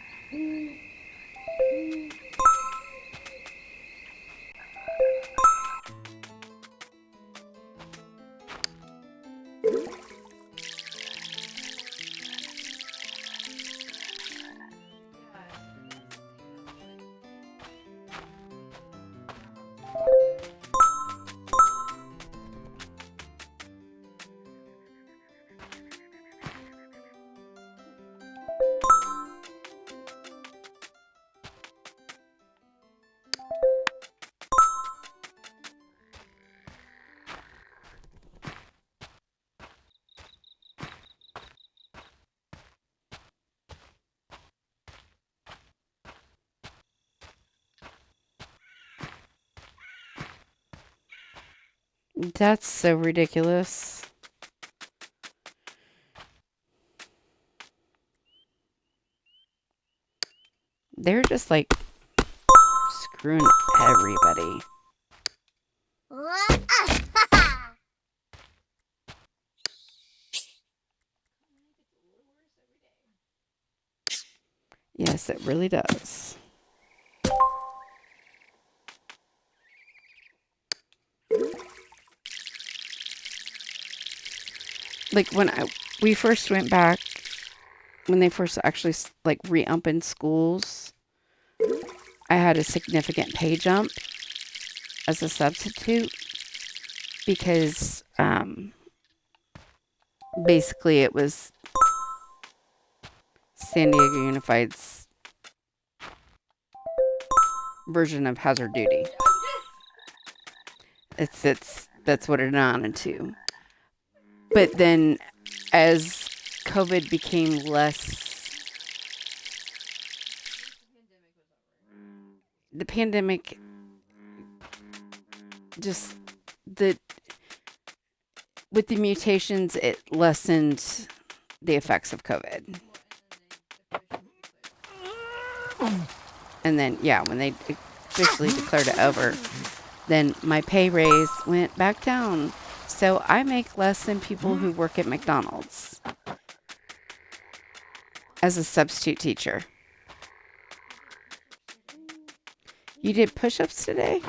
That's so ridiculous. They're just like screwing everybody. Yes, it really does. Like when we first went back, when they first actually like reopened schools, I had a significant pay jump as a substitute because basically it was San Diego Unified's version of hazard duty. That's what it amounted to. But then as COVID became less, the pandemic just with the mutations, it lessened the effects of COVID. And then, yeah, when they officially declared it over, then my pay raise went back down. So I make less than people who work at McDonald's as a substitute teacher. You did push-ups today?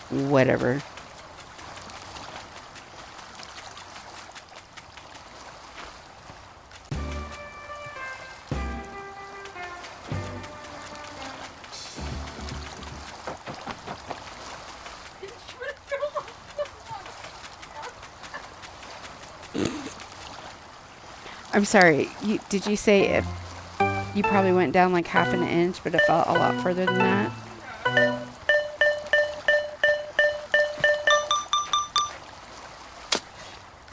Whatever. I'm sorry. Did you say if you probably went down like half an inch, but it felt a lot further than that?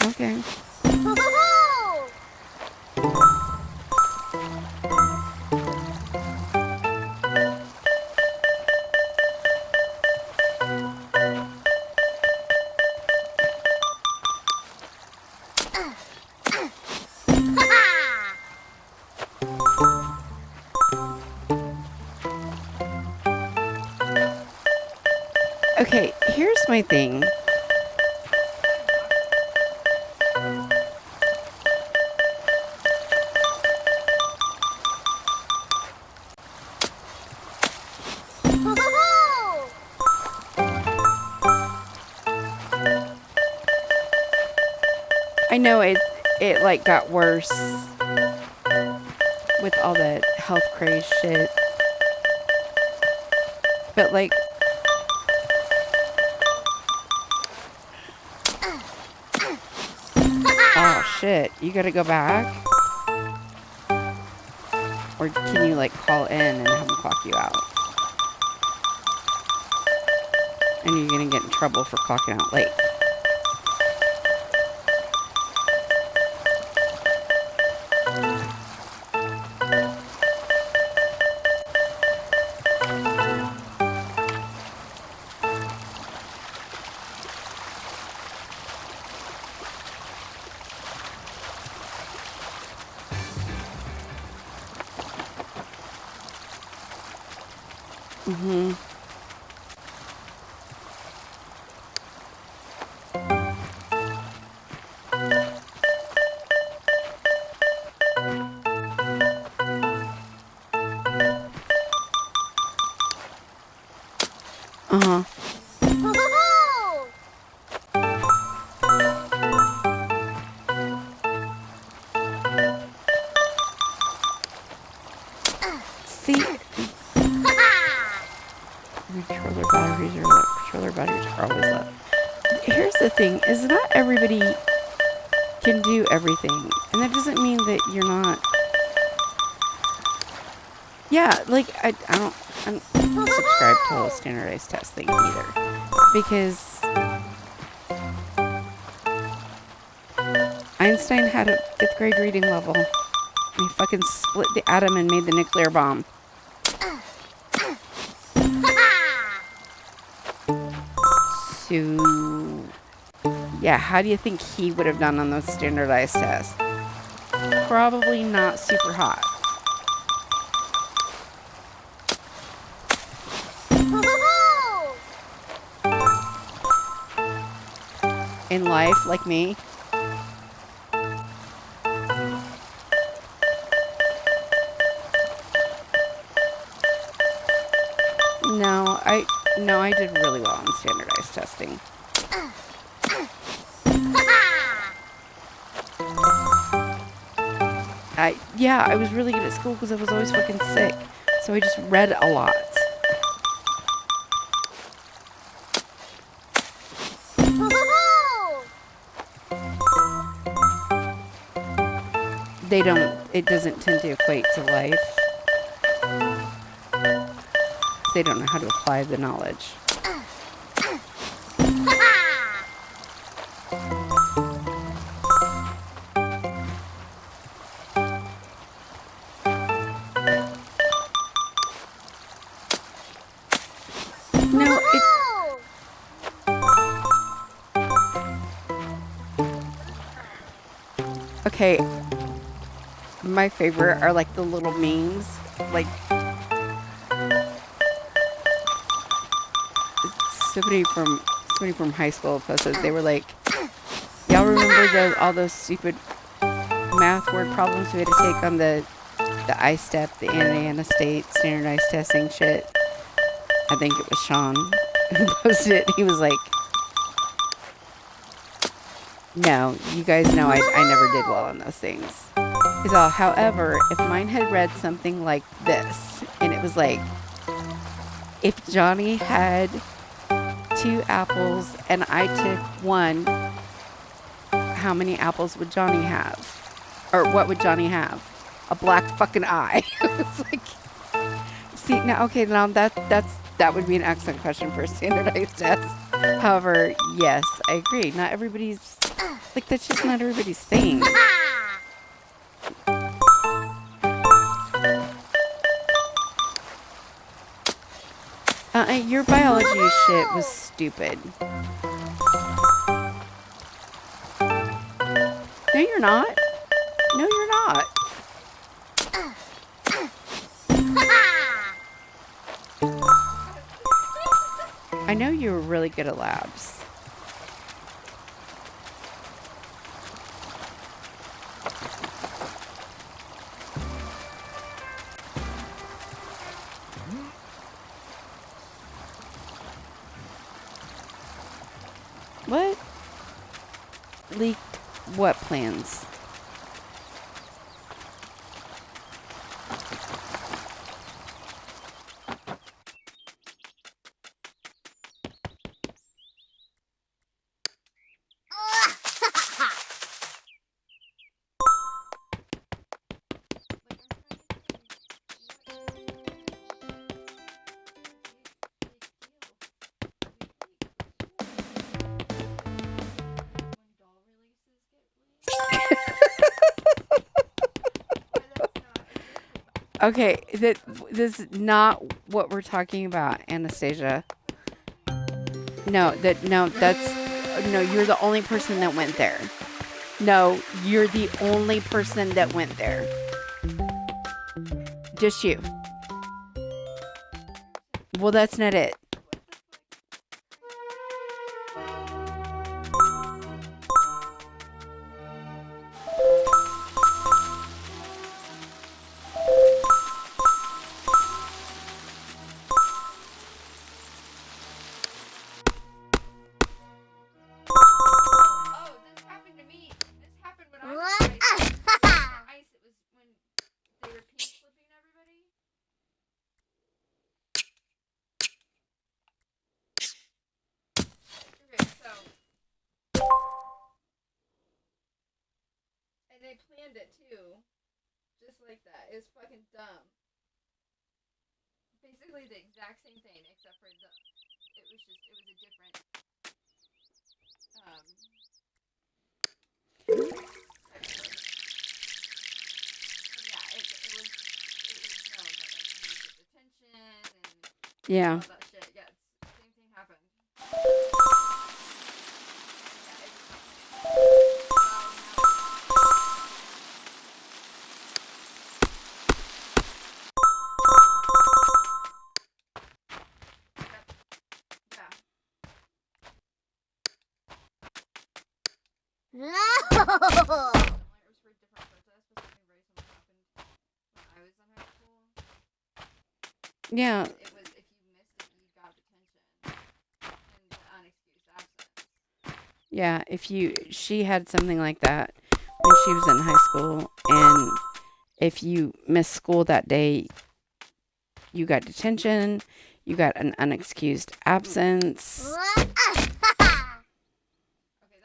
Okay. Okay, here's my thing. know it like got worse with all that health craze shit. But like oh shit, you gotta go back? Or can you like call in and have them clock you out? And you're gonna get in trouble for clocking out late. Mm-hmm. Uh-huh. Woohoo! See, controller batteries are always low. Here's the thing, is not everybody can do everything. And that doesn't mean that you're not... Yeah, like, I don't subscribe to a standardized test thing either. Because Einstein had a 5th grade reading level. And he fucking split the atom and made the nuclear bomb. So, yeah, how do you think he would have done on those standardized tests? Probably not super hot. Woohoo! In life, like me, no, I did really well on standardized testing. I was really good at school because I was always fucking sick. So I just read a lot. Woohoo! It doesn't tend to equate to life. They don't know how to apply the knowledge. No, okay. My favorite are like the little memes, like somebody from high school posted. They were like, "Y'all remember all those stupid math word problems we had to take on the I-STEP, the Indiana State standardized testing shit?" I think it was Sean who posted it. He was like, "No, you guys know I never did well on those things." He's all, however, if mine had read something like this, and it was like, if Johnny had 2 apples and I took 1, how many apples would Johnny have? Or what would Johnny have? A black fucking eye. It's like, see, now, okay, now that would be an excellent question for a standardized test. However, yes, I agree. Not everybody's, like, that's just not everybody's thing. Your biology shit was stupid. No, you're not. No, you're not. I know you were really good at labs. What? Leaked What plans? Okay, this is not what we're talking about, Anastasia. No, you're the only person that went there. No, you're the only person that went there. Just you. Well, that's not it. Oh, this happened to me. This happened when I was in high school. Ice. It was when they were pink slipping everybody. Okay, so. And they planned it too. Just like that. It was fucking dumb. Basically the exact same thing, except for it was a different, yeah, it was known that, like, you would get detention and Yeah. all that shit. Yeah, same thing happened. Yeah, No! it was for a different protest, but something very similar happened when I was in high school. Yeah. It was if you missed it, you got detention and unexcused absence. Yeah, she had something like that when she was in high school, and if you missed school that day, you got detention, you got an unexcused absence. Okay,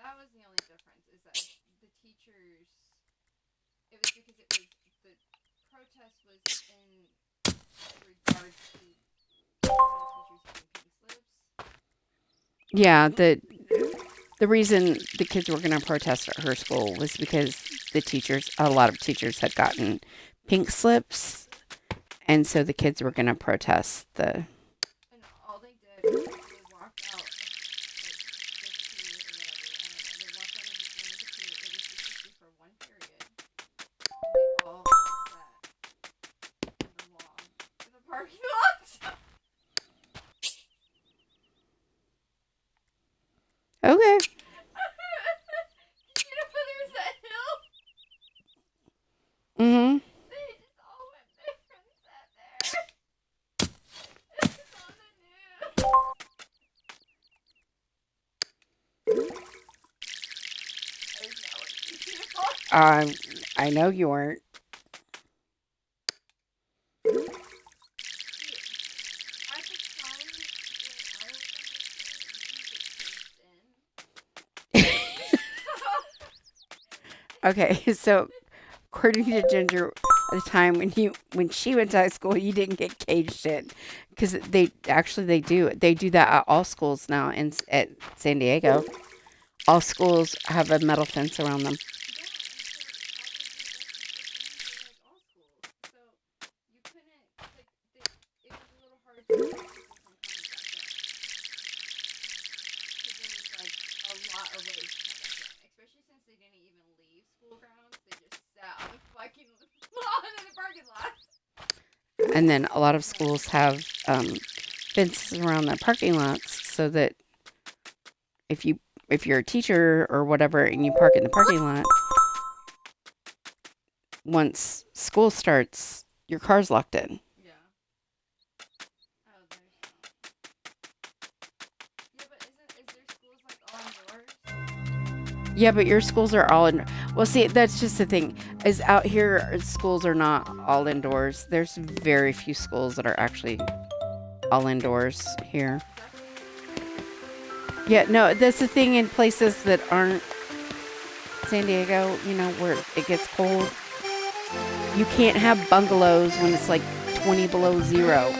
that was the only difference, is that the teachers, it was because it was, the protest was in regards to teachers having pink slips. Yeah, the reason the kids were going to protest at her school was because a lot of teachers had gotten pink slips, and so the kids were going to protest the. And all they did was they walked out of, like, the queue or whatever, I don't know, they walked out of one of the queue, it was just for one period, and they all sat in the lawn in the parking lot. Okay. You know, there was that hill. Mm-hmm. They just all went there and sat there. It was on the news. I was not one of these people. I know you weren't. At the time when I was in high school, you get caged in. Okay, so according to Ginger, at the time when she went to high school, you didn't get caged in, because they do that at all schools now at San Diego. All schools have a metal fence around them. And then a lot of schools have fences around their parking lots, so that if you're a teacher or whatever and you park in the parking lot, once school starts, your car's locked in. Yeah. Oh, there's no. Yeah, but is there schools like all indoors? Yeah, but your schools are all in. Well, see, that's just the thing. Is out here, schools are not all indoors. There's very few schools that are actually all indoors here. Yeah, no, that's the thing in places that aren't San Diego, you know, where it gets cold. You can't have bungalows when it's like 20 below zero.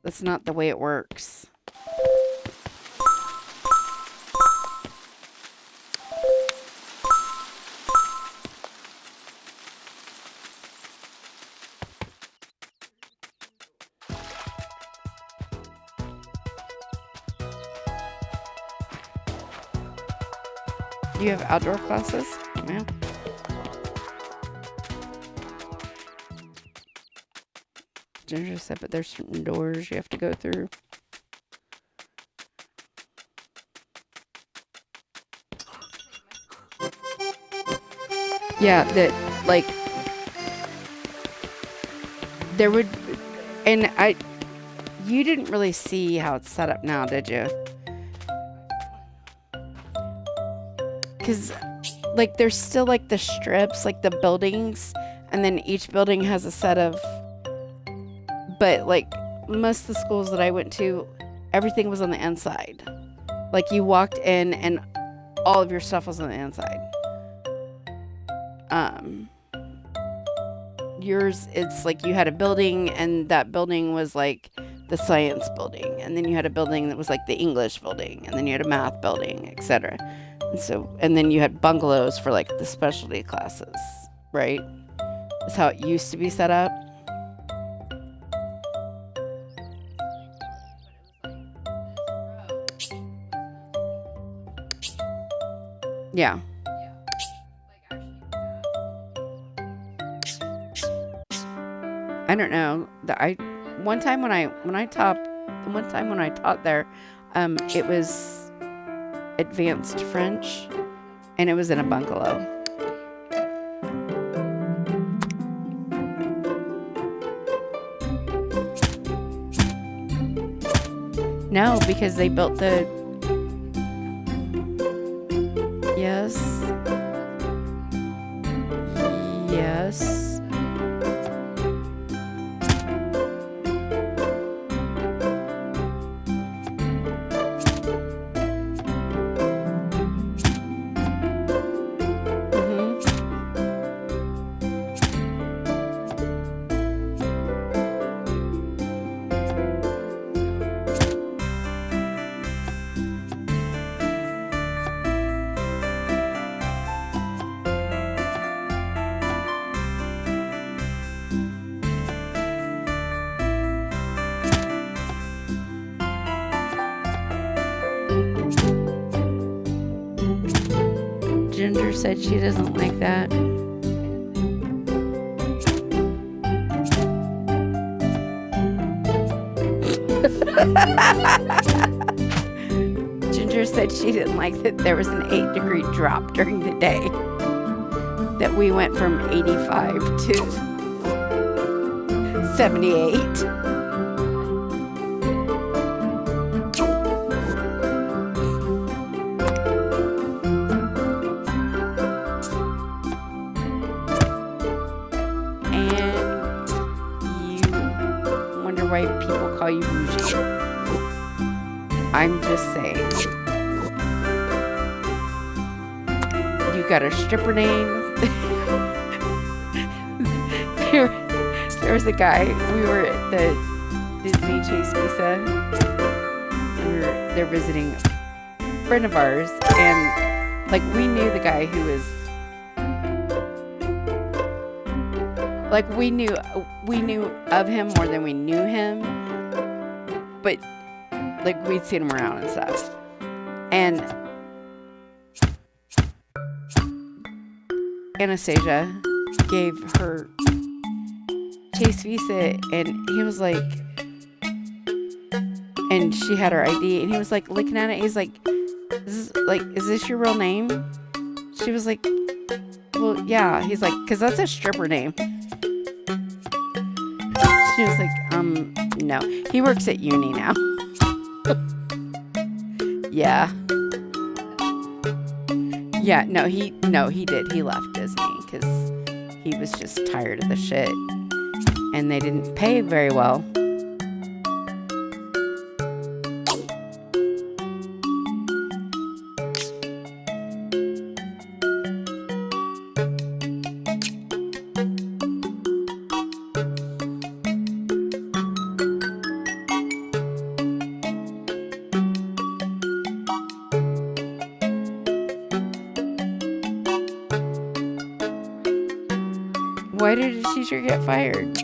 That's not the way it works. You have outdoor classes? Yeah. Ginger said, but there's certain doors you have to go through. Yeah, that, like, there would, and you didn't really see how it's set up now, did you? Because, like, there's still, like, the strips, like, the buildings, and then each building has a set of, but, like, most of the schools that I went to, everything was on the inside. Like, you walked in, and all of your stuff was on the inside. Yours, it's like you had a building, and that building was, like, the science building, and then you had a building that was, like, the English building, and then you had a math building, etc. And then you had bungalows for, like, the specialty classes, right? That's how it used to be set up. Yeah. I don't know. One time when I taught there, it was advanced French, and it was in a bungalow. No, because they built the. Yes. Yes. Ginger said she doesn't like that. Ginger said she didn't like that there was an 8-degree drop during the day. That we went from 85 to 78. Why people call you bougie. I'm just saying. You got a stripper name. there was a guy, we were at the Disney Chase Visa. They're visiting a friend of ours, and like we knew the guy who was like we knew of him more than we knew him, but like we'd seen him around and stuff. And Anastasia gave her Chase Visa, and he was like, and she had her ID, and he was like looking at it. He's like, is this your real name? She was like, well, yeah. He's like, because that's a stripper name. She was like, no. He works at uni now. Yeah. Yeah, no, he did. He left Disney because he was just tired of the shit, and they didn't pay very well. Why did a teacher get fired?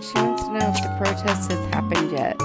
She wants to know if the protest has happened yet.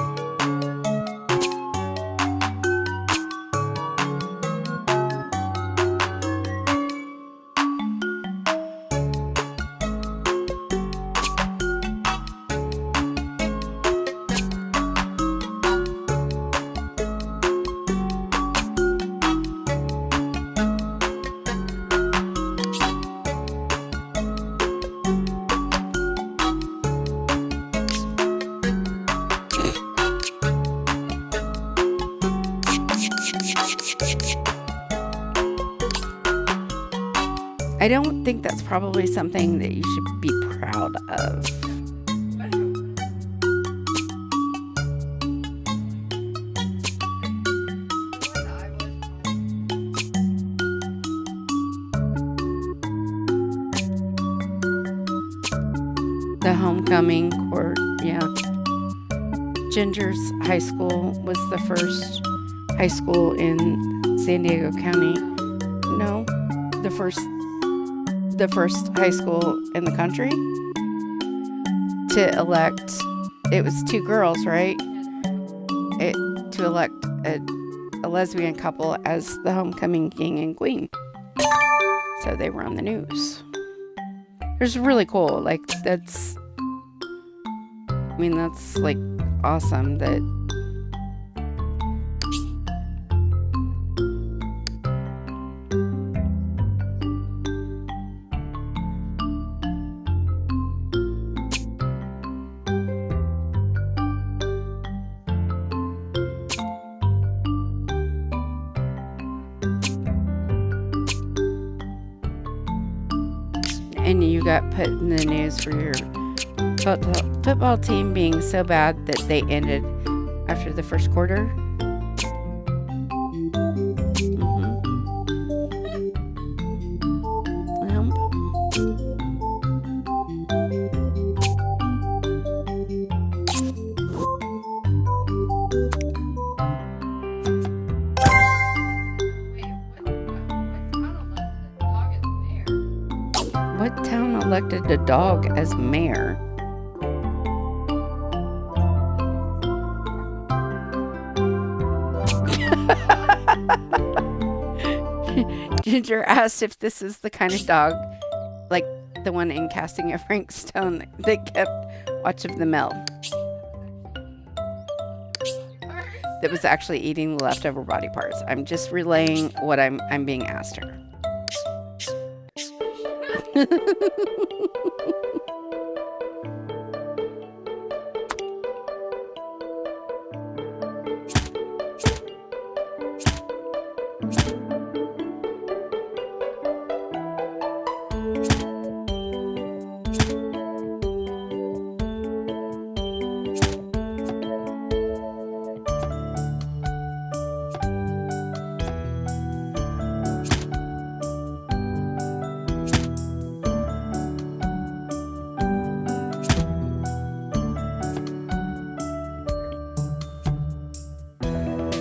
I don't think that's probably something that you should be proud of. The homecoming court, yeah. Ginger's high school was the first high school in San Diego County. No, the first high school in the country to elect. It was two girls, right? To elect a lesbian couple as the homecoming king and queen. So they were on the news. It was really cool. Like that's like awesome that and you got put in the news for your football team being so bad that they ended after the first quarter. What town elected a dog as mayor? Ginger asked if this is the kind of dog, like the one in Casting of Frank Stone, that kept watch of the mail. That was actually eating the leftover body parts. I'm just relaying what I'm being asked her.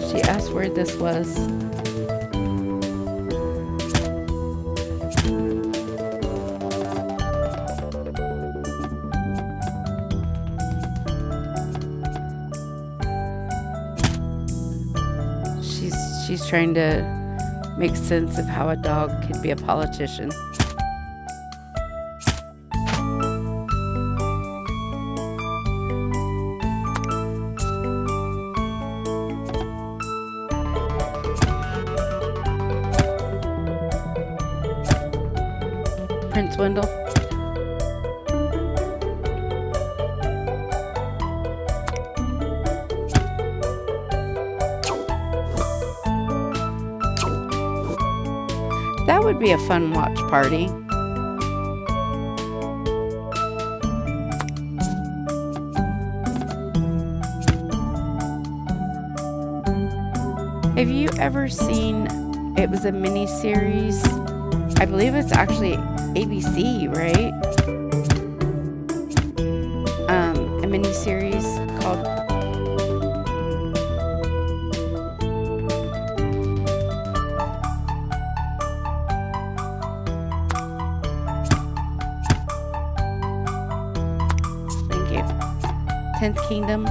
She asked where this was. She's trying to make sense of how a dog could be a politician. Swindle. That would be a fun watch party. Have you ever seen, it was a mini series, I believe it's actually ABC, right? A mini series called Thank you. 10th Kingdom.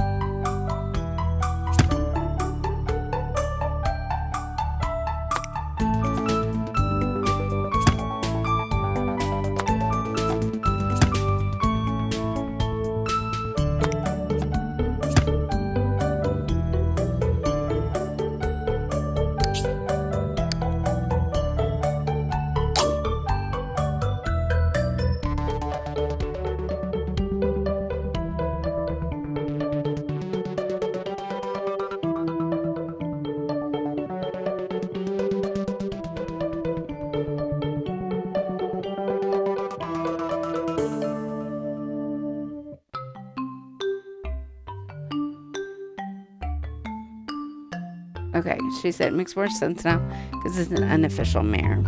Okay, she said it makes more sense now because it's an unofficial mayor.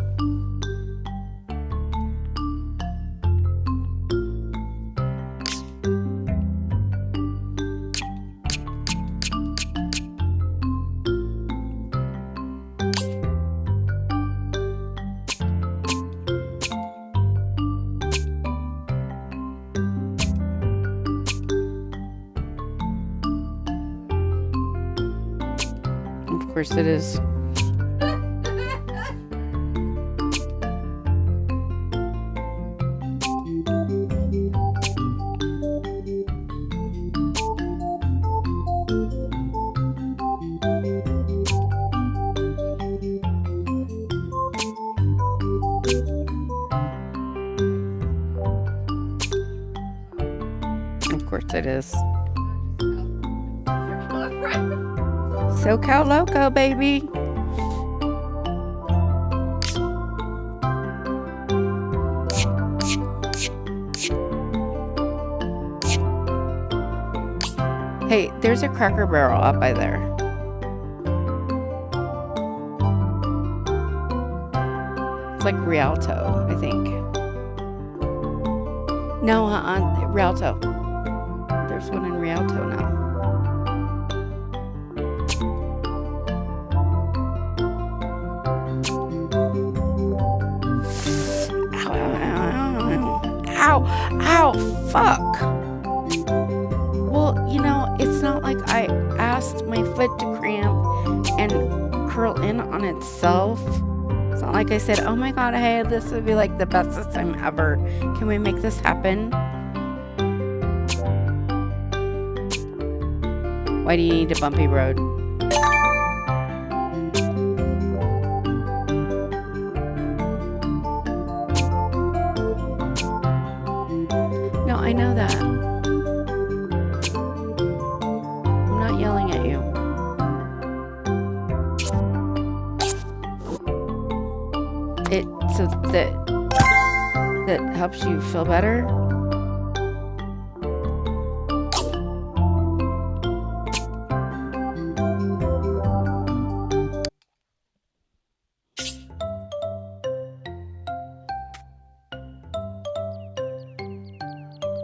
Of course it is. Of course it is. SoCal Loco, baby. Hey, there's a Cracker Barrel up by there. It's like Rialto, I think. No, Rialto. There's one in Rialto now. Ow, fuck. Well, you know, it's not like I asked my foot to cramp and curl in on itself. It's not like I said, oh my god, hey, this would be like the bestest time ever. Can we make this happen? Why do you need a bumpy road? No, I know that. I'm not yelling at you. So that helps you feel better?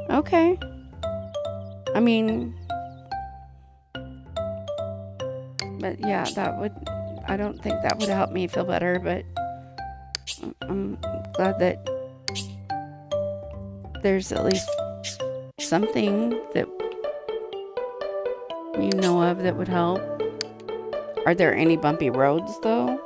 Okay. I mean, but yeah, I don't think that would help me feel better, but I'm glad that there's at least something that you know of that would help. Are there any bumpy roads, though?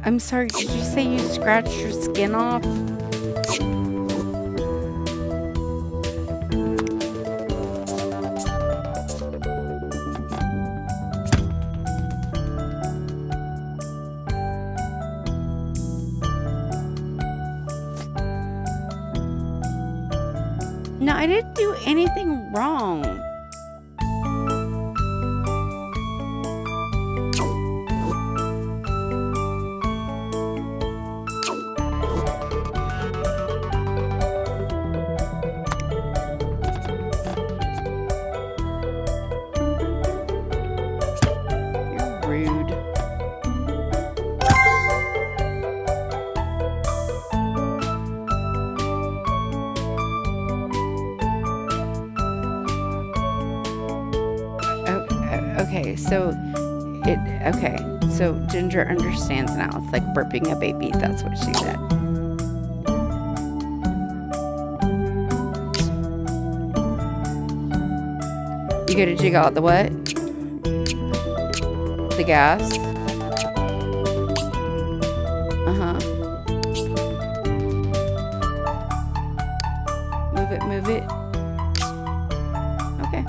I'm sorry, did you say you scratched your skin off? No, I didn't do anything wrong. You're rude. Okay, so Ginger understands now. It's like burping a baby. That's what she said. You gotta jig out the what? The gas. Uh-huh. Move it. Okay.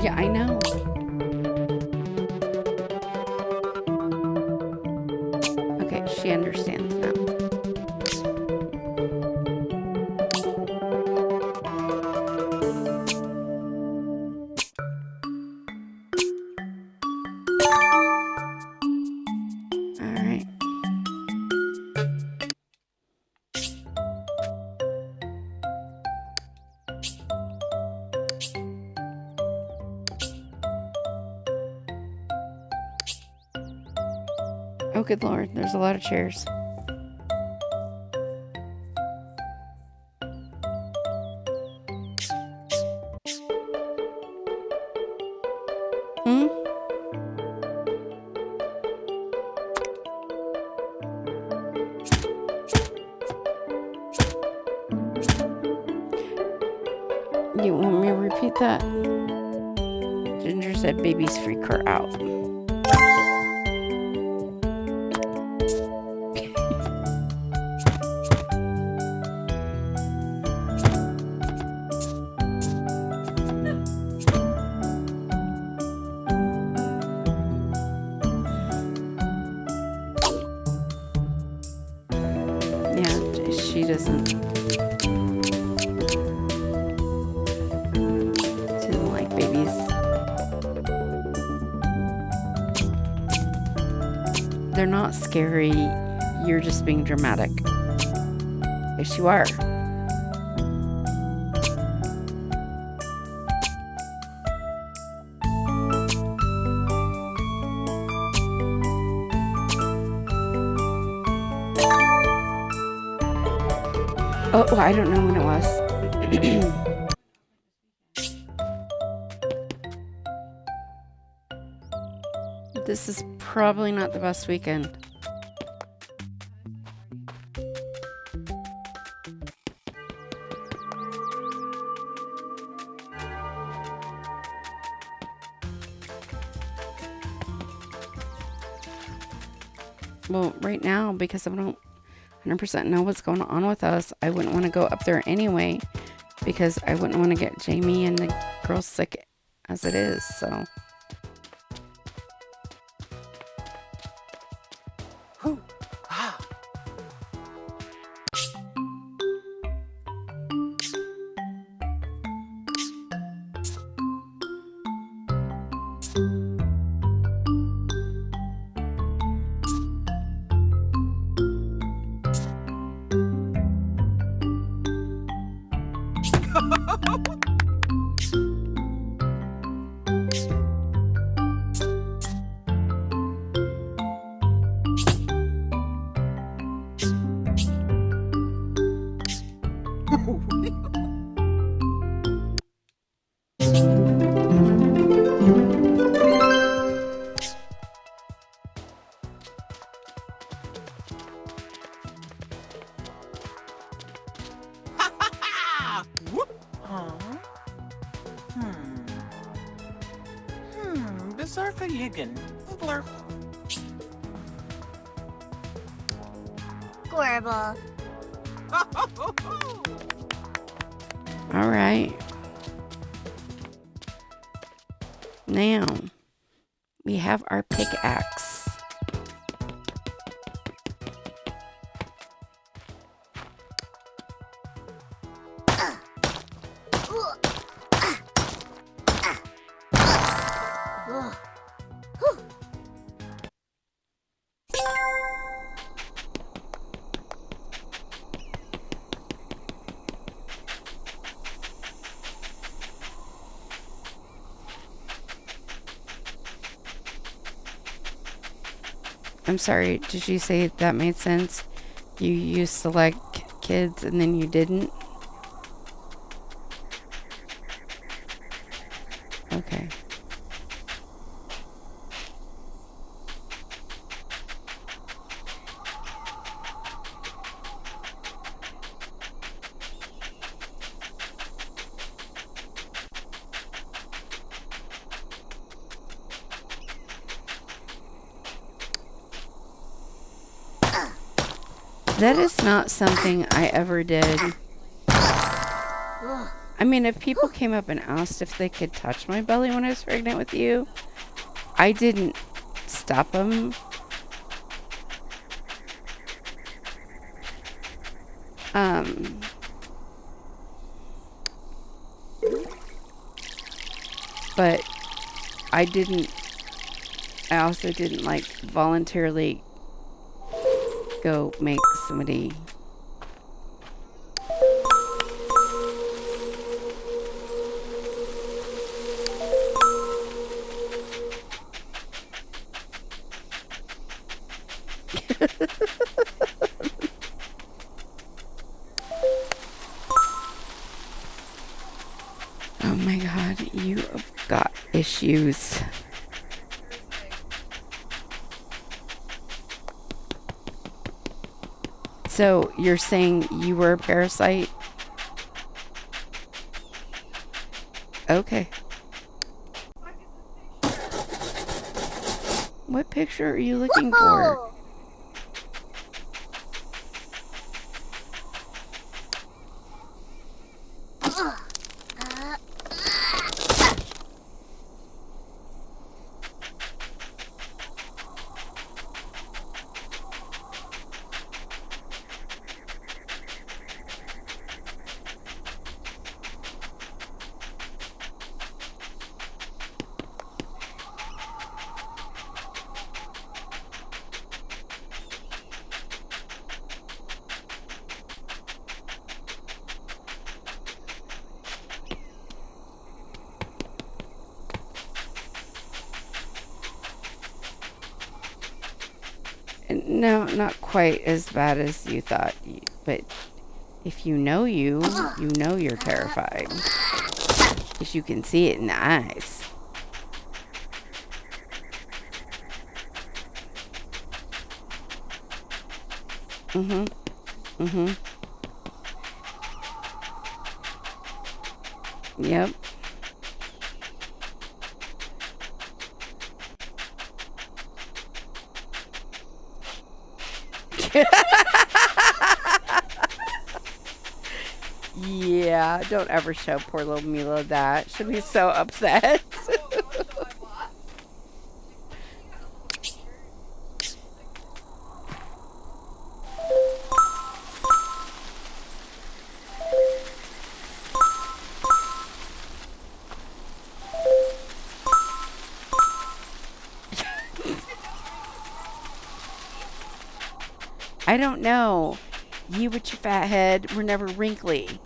Yeah, I know. Okay, she understands now. All right. Oh, good Lord. There's a lot of chairs. Hmm? You want me to repeat that? Ginger said babies freak her out. Yeah, she doesn't like babies. They're not scary. You're just being dramatic. Yes, you are. Oh, I don't know when it was. This is probably not the best weekend. Well, right now, because I don't 100% know what's going on with us, I wouldn't want to go up there anyway, because I wouldn't want to get Jamie and the girls sick as it is, so. Whew. Ah. Zarka Yigan. Blur. Gorble. All right. Now, we have our pickaxe. I'm sorry, did you say that made sense? You used to like kids and then you didn't? Okay. That is not something I ever did. I mean, if people came up and asked if they could touch my belly when I was pregnant with you, I didn't stop them. But I also didn't like voluntarily go make somebody Oh my god, you have got issues. So you're saying you were a parasite? Okay. What picture are you looking for? No, not quite as bad as you thought. But if you know you know you're terrified. Because you can see it in the eyes. Yep. Yeah, don't ever show poor little Mila that. She'll be so upset. I don't know. You with your fat head were never wrinkly.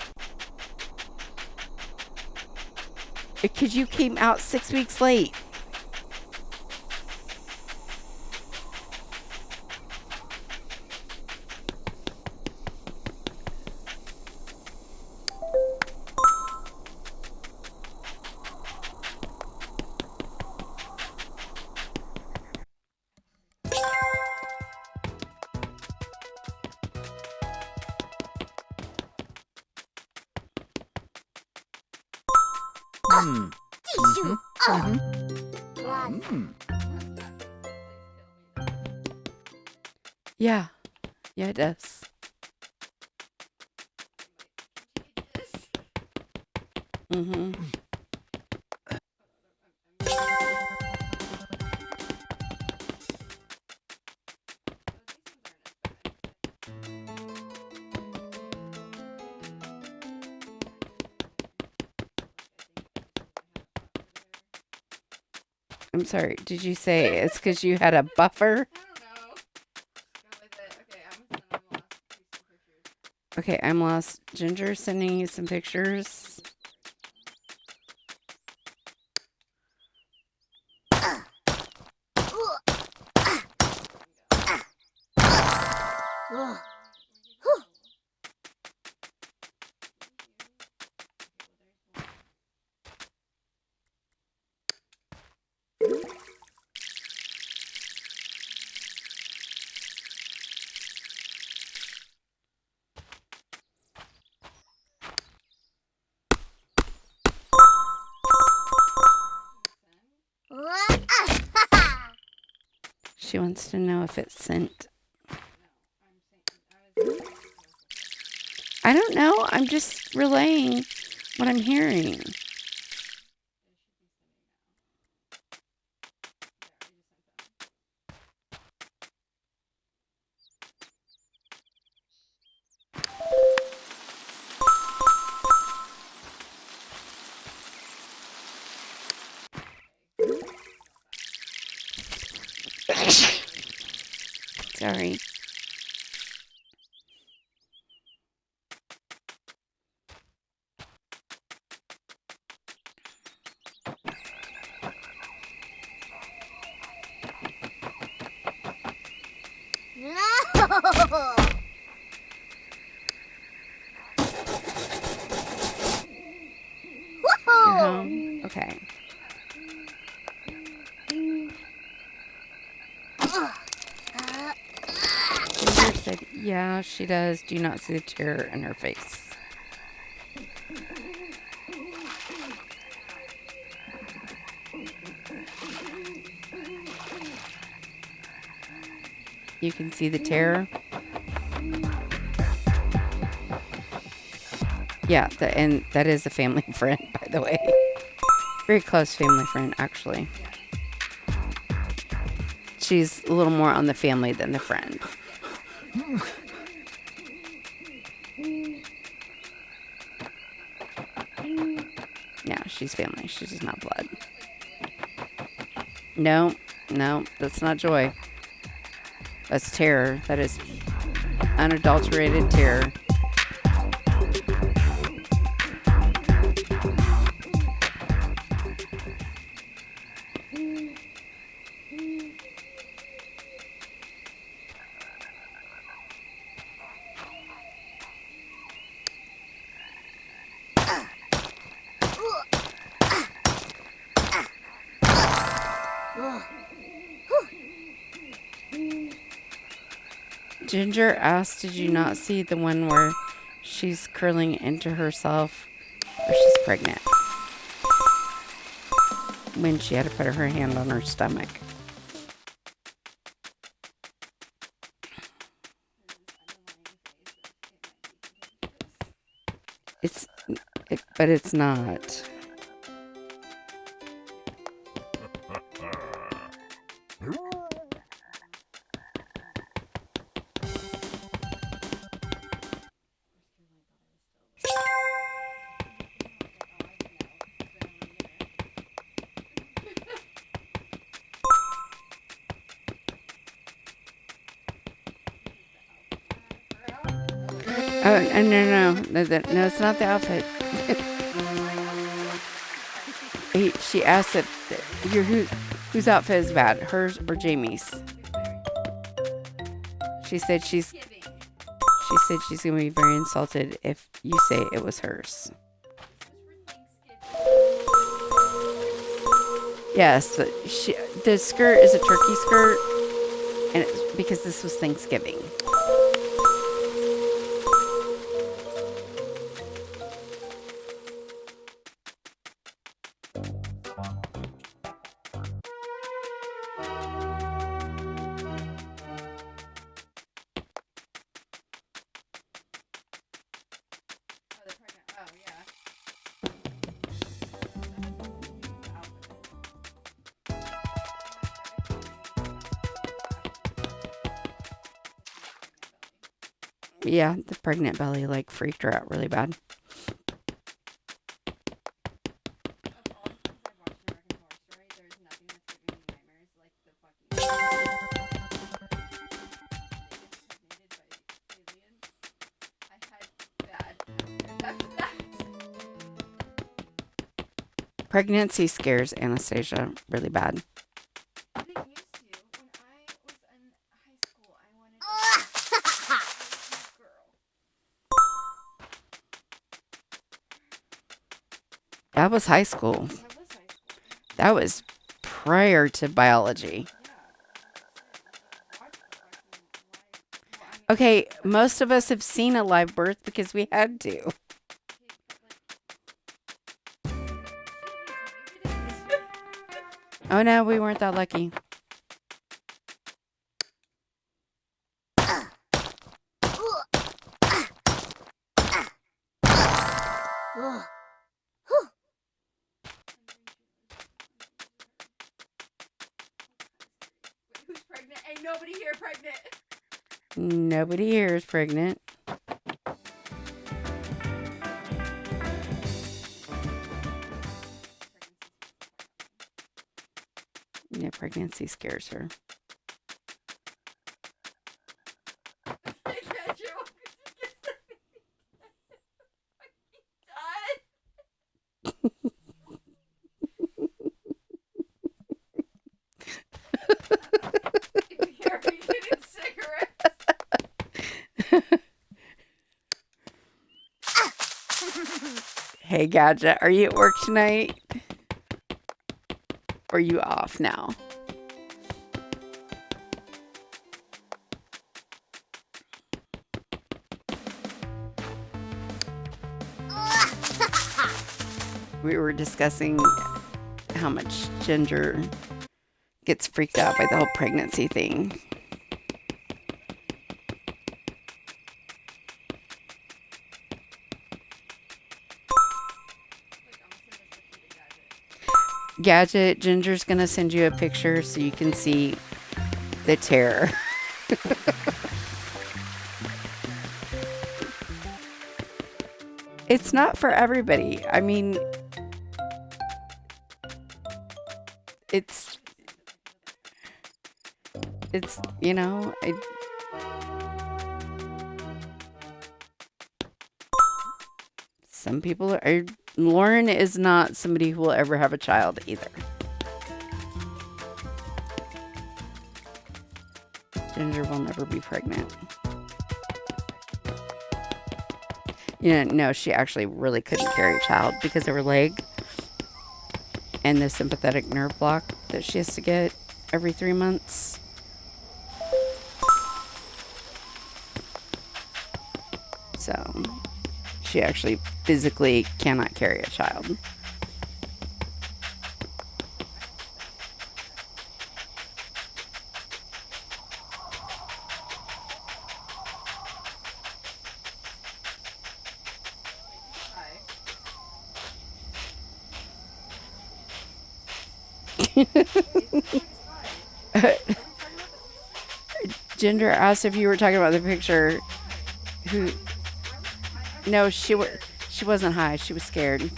Because you came out 6 weeks late. Yeah. Yeah, it does. Mm-hmm. I'm sorry. Did you say it's because you had a buffer? I don't know. Go with it. Okay, I'm lost. Please some pictures. Okay, I'm lost. Ginger sending you some pictures. Ugh. She wants to know if it's sent. I don't know. I'm just relaying what I'm hearing. Sorry. No! You're Woohoo! home? Okay. Ginger said, yeah, she does. Do you not see the terror in her face? You can see the terror? Yeah, and that is a family friend, by the way. Very close family friend, actually. She's a little more on the family than the friend. Yeah, she's family. She's just not blood. No, that's not joy. That's terror. That is unadulterated terror. Ginger asked, did you not see the one where she's curling into herself or she's pregnant? When she had to put her hand on her stomach. But it's not. Oh, no, it's not the outfit. She asked if whose outfit is bad, hers or Jamie's. She said she's gonna be very insulted if you say it was hers. Yes, the skirt is a turkey skirt, and it's because this was Thanksgiving. Yeah, the pregnant belly like freaked her out really bad. Of all the things I've watched in American Horror Story, there's nothing that's giving me nightmares like the fucking they get impregnated by aliens. I had bad nightmares after that. Pregnancy scares Anastasia really bad. They used to. When I was in high school, I wanted to be a girl. That was high school. That was high school. That was prior to biology. Okay, most of us have seen a live birth because we had to. Oh no, we weren't that lucky. Ugh. Who's pregnant? Ain't nobody here pregnant. Nobody here is pregnant. Yeah, pregnancy scares her. Hey, Gadget, are you at work tonight? Or are you off now? We were discussing how much Ginger gets freaked out by the whole pregnancy thing. Gadget, Ginger's gonna send you a picture so you can see the terror. It's not for everybody. I mean, it's, you know, some people are, Lauren is not somebody who will ever have a child either. Ginger will never be pregnant. You know, no, she actually really couldn't carry a child because of her leg and the sympathetic nerve block that she has to get every 3 months. So she actually physically cannot carry a child. Ginger asked if you were talking about the picture. Who? No, she wasn't high. She was scared.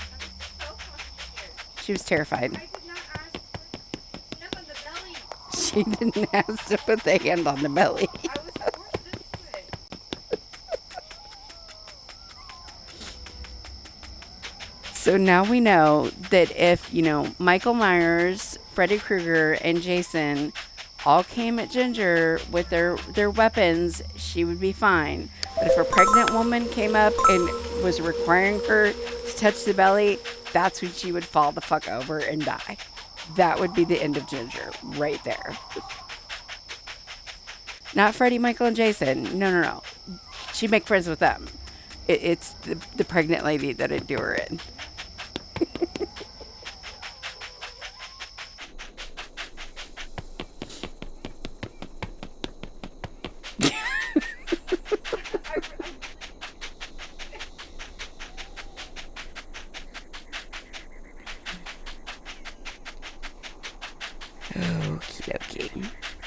She was terrified. She didn't ask to put the hand on the belly. So now we know that if, you know, Michael Myers, Freddy Krueger, and Jason all came at Ginger with their weapons, she would be fine. But if a pregnant woman came up and was requiring her to touch the belly, that's when she would fall the fuck over and die. That would be the end of Ginger right there. Not Freddy, Michael, and Jason. No. She'd make friends with them. It's the pregnant lady that would do her in.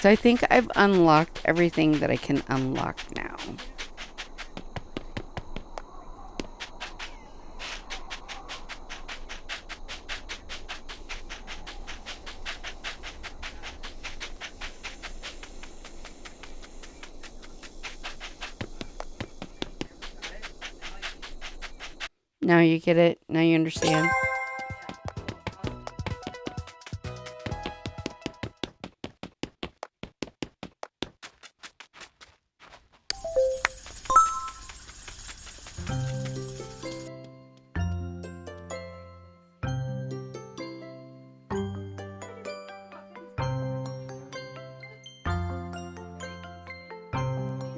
So I think I've unlocked everything that I can unlock now. Now you get it. Now you understand.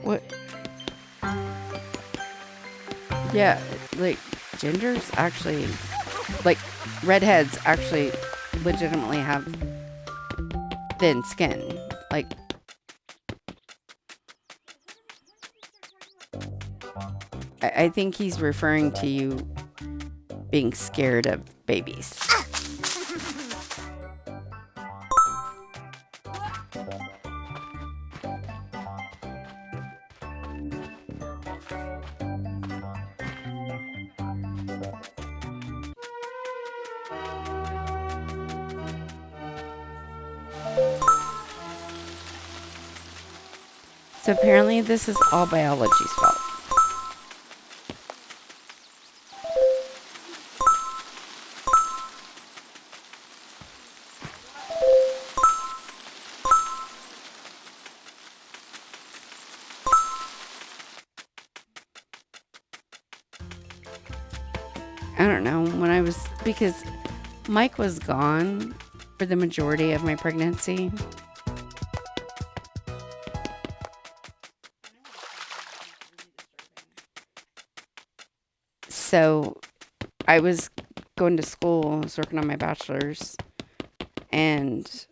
What? Yeah, like gingers actually, like redheads actually legitimately have thin skin. Like, I think he's referring to you being scared of babies. So apparently this is all biology's fault. I don't know, because Mike was gone for the majority of my pregnancy. So I was going to school, I was working on my bachelor's, and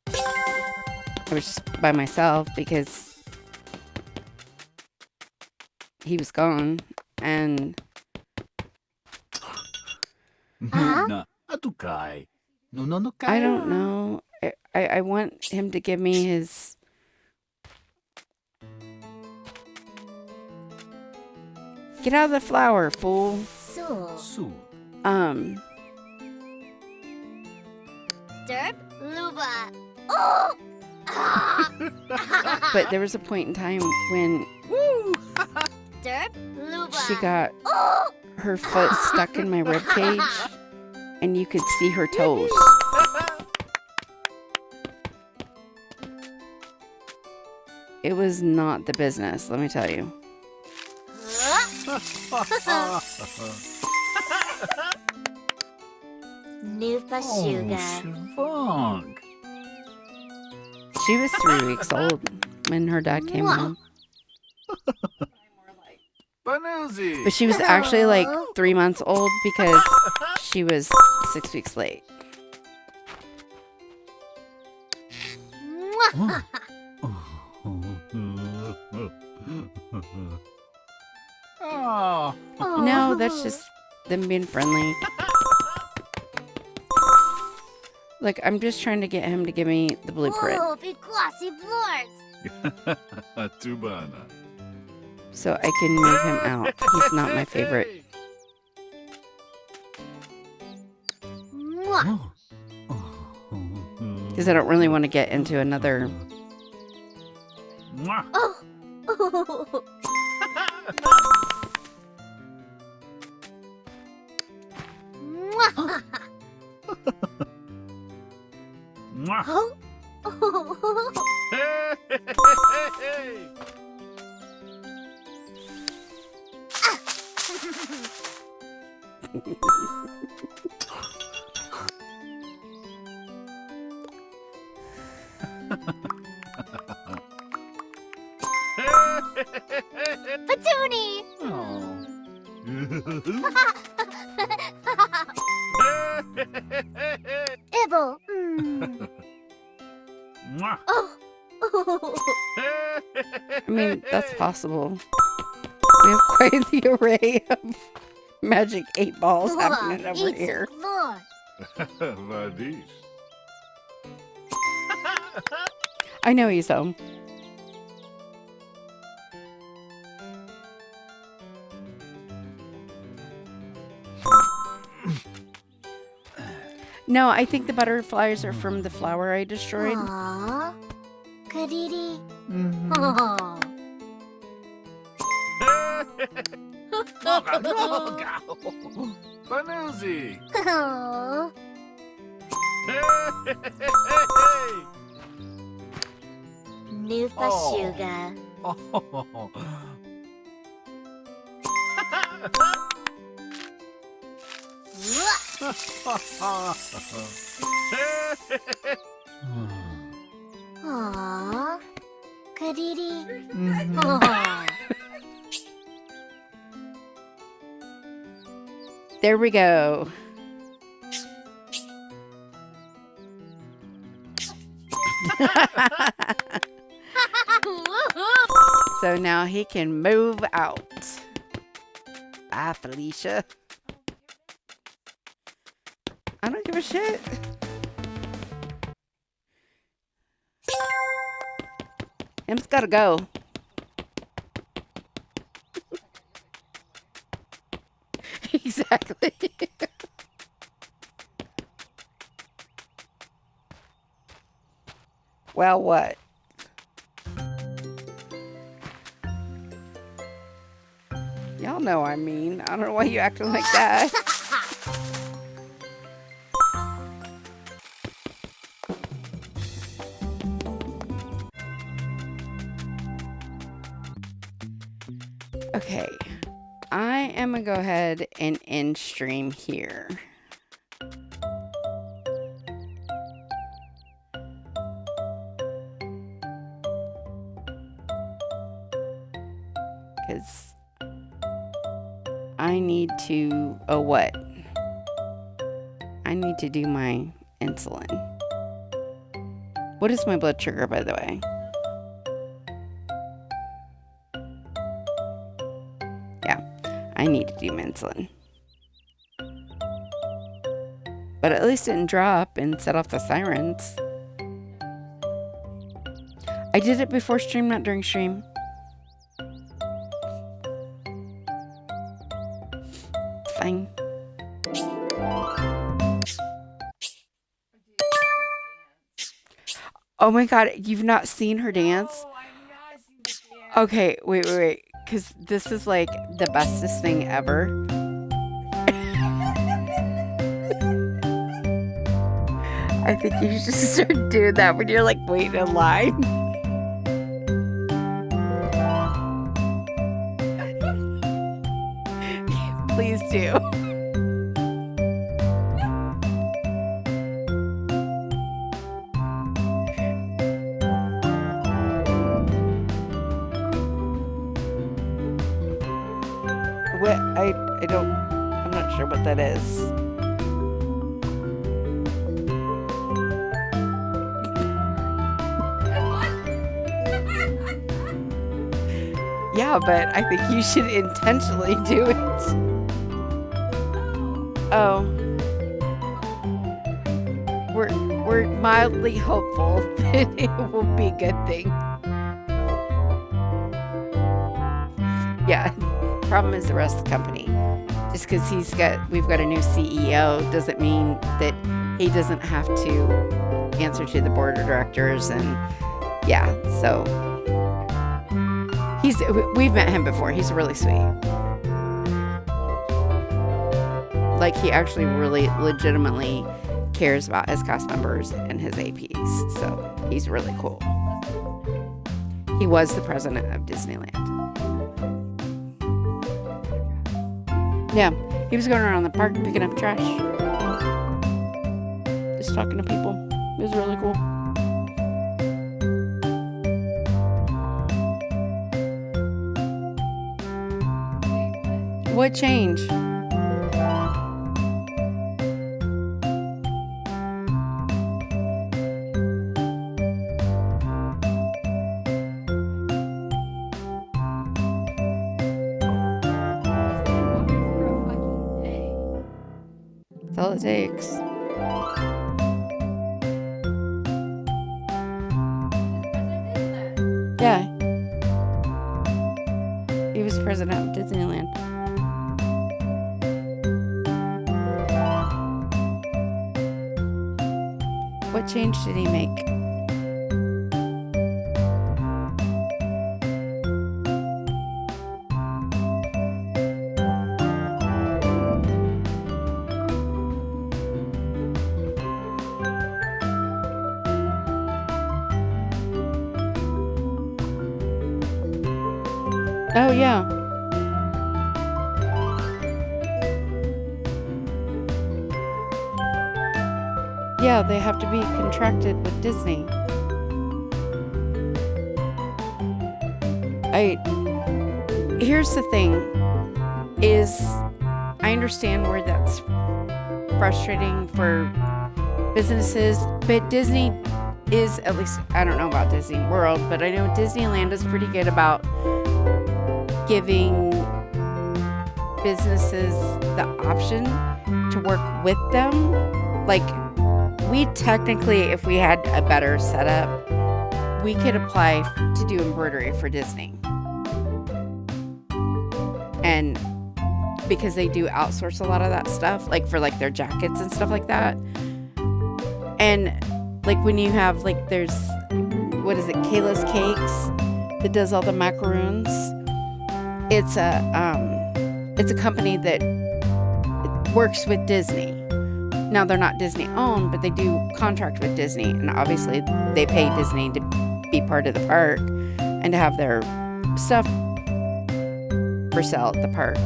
I was just by myself because he was gone, and Na atukai. No I don't know. I want him to give me his... Get out of the flower, fool. So. Su. Derp. Luba. Oh. Ah. But there was a point in time when Derp. Luba. she got Oh. her foot stuck in my rib cage, and you could see her toes. It was not the business, let me tell you. Nupa sugar. Funk. She was 3 weeks old when her dad came home. Banuzi. But she was actually like 3 months old because she was 6 weeks late. Oh. No, that's just them being friendly. Look, I'm just trying to get him to give me the blueprint Oh, big glossy blort. Tubana. so I can move him out. He's not my favorite. Mwah. Because I don't really want to get into another... Mwah. Oh. Mwah. Mwah. Oh. Hey. Patoonie. Oh. Ibble. Mm. Mwah. Oh. I mean, that's possible. We have quite the array of magic 8 balls happening over Eat here. some floor. Vadish. I know he's home. No, I think the butterflies are from the flower I destroyed. Aww. Kadidi. Mhm. Oh. Banoozy. Oh. Hey. Nupa Oh. Sugar. Oh. Aww. Kadiri. Mhm. Aww. There we go. So now he can move out. Bye, Felicia. I don't give a shit. Him's gotta go. Exactly. Well, what? Y'all know I mean. I don't know why you acting like that. Okay. I am gonna go ahead and end stream here. Because I need to, oh, what? I need to do my insulin. What is my blood sugar, by the way? Yeah, I need to do my insulin. But at least it didn't drop and set off the sirens. I did it before stream, not during stream. It's fine. Oh my god, you've not seen her dance? Okay, wait. Because this is like the bestest thing ever. I think you should start doing that when you're like waiting in line. Please do. What? I don't, I'm not sure what that is. Yeah, but I think you should intentionally do it. Oh. We're mildly hopeful that it will be a good thing. Yeah. Problem is the rest of the company. Just because we've got a new CEO doesn't mean that he doesn't have to answer to the board of directors, and yeah, so we've met him before. He's really sweet. Like, he actually really legitimately cares about his cast members and his APs, so he's really cool. He was the president of Disneyland. Yeah, he was going around the park picking up trash. Just talking to people. It was really cool. What change? That's all it takes. Yeah. He was president of Disneyland. What change did he make? Oh, yeah. Yeah, they have to be contracted with Disney. Here's the thing is I understand where that's frustrating for businesses, but Disney is, at least I don't know about Disney World, but I know Disneyland is pretty good about giving businesses the option to work with them. Like, we technically, if we had a better setup, we could apply to do embroidery for Disney. And because they do outsource a lot of that stuff, like for like their jackets and stuff like that. And like when you have like, there's, what is it, Kayla's Cakes that does all the macaroons. It's a company that works with Disney. Now they're not Disney owned, but they do contract with Disney, and obviously they pay Disney to be part of the park and to have their stuff for sale at the park.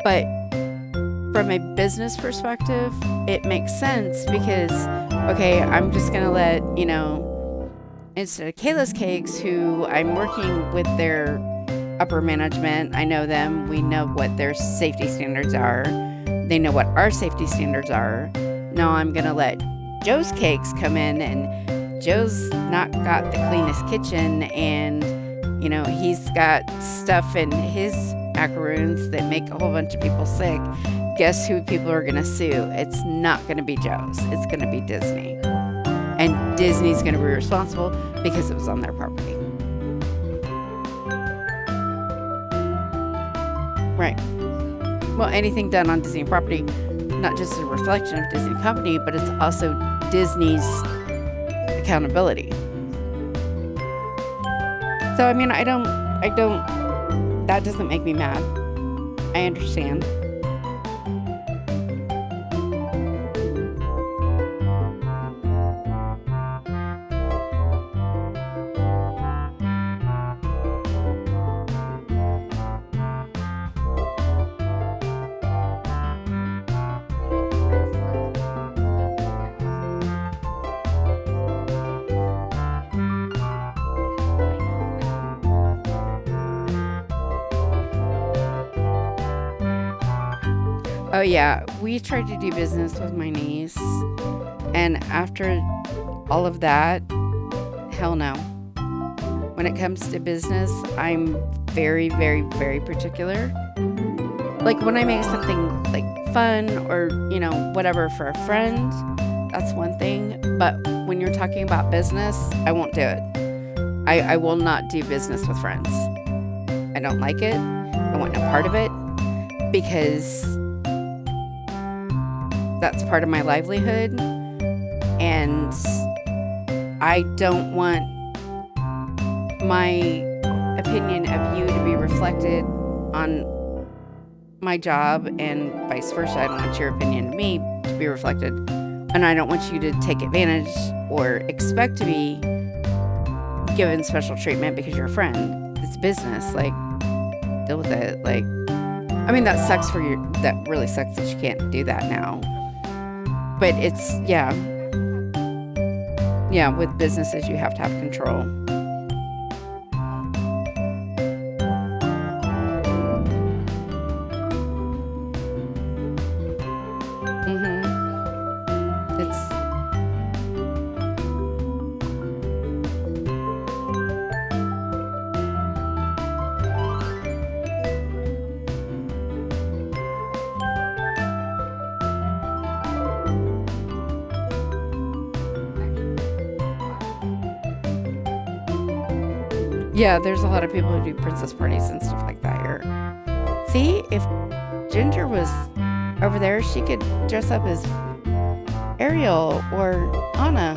But from a business perspective, it makes sense because, okay, I'm just gonna let, you know, instead of Kayla's Cakes, who I'm working with their upper management, I know them, we know what their safety standards are, they know what our safety standards are. Now I'm gonna let Joe's Cakes come in, and Joe's not got the cleanest kitchen, and you know, he's got stuff in his macaroons that make a whole bunch of people sick. Guess who people are gonna sue? It's not gonna be Joe's, it's gonna be Disney. And Disney's gonna be responsible because it was on their property. Right. Well, anything done on Disney property, not just a reflection of Disney company, but it's also Disney's accountability. So, I mean, I don't, that doesn't make me mad. I understand. Oh yeah, we tried to do business with my niece, and after all of that, hell no. When it comes to business, I'm very, very, very particular. Like when I make something like fun or, you know, whatever for a friend, that's one thing. But when you're talking about business, I won't do it. I will not do business with friends. I don't like it. I want no part of it because that's part of my livelihood, and I don't want my opinion of you to be reflected on my job, and vice versa. I don't want your opinion of me to be reflected, and I don't want you to take advantage or expect to be given special treatment because you're a friend. It's business. Like, deal with it. Like, I mean, that sucks for you. That really sucks that you can't do that now. But it's, yeah, with businesses, you have to have control. It's, yeah, there's a lot of people who do princess parties and stuff like that here. See, if Ginger was over there, she could dress up as Ariel or Anna.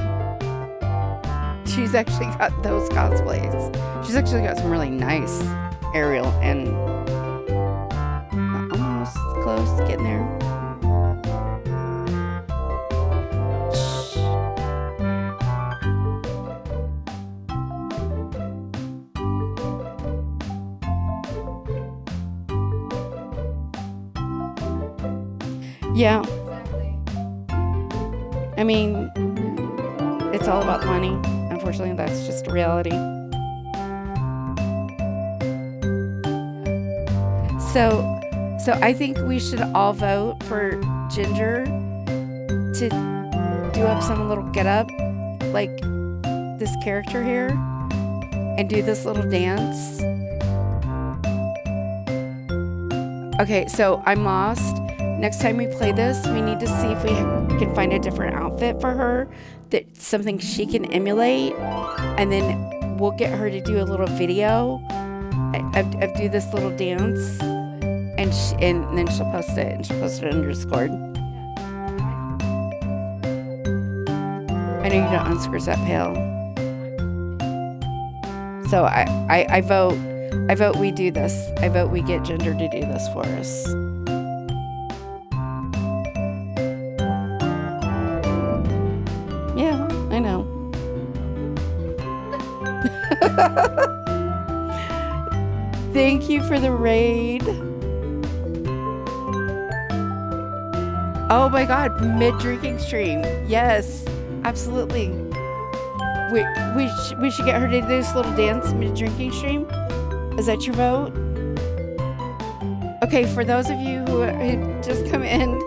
She's actually got those cosplays. She's actually got some really nice Ariel, and almost close, getting there. Yeah. Exactly. I mean, it's all about the money. Unfortunately, that's just a reality. So I think we should all vote for Ginger to do up some little get up like this character here and do this little dance. Okay, so I'm lost. Next time we play this, we need to see if we can find a different outfit for her, that something she can emulate, and then we'll get her to do a little video of do this little dance, and then she'll post it, and she'll post it on Discord. I know you don't own Skirts That Pale. So I vote we do this. I vote we get Ginger to do this for us. Yeah, I know. Thank you for the raid. Oh my god, mid-drinking stream. Yes, absolutely. We should get her to do this little dance mid-drinking stream. Is that your vote? Okay, for those of you who just come in,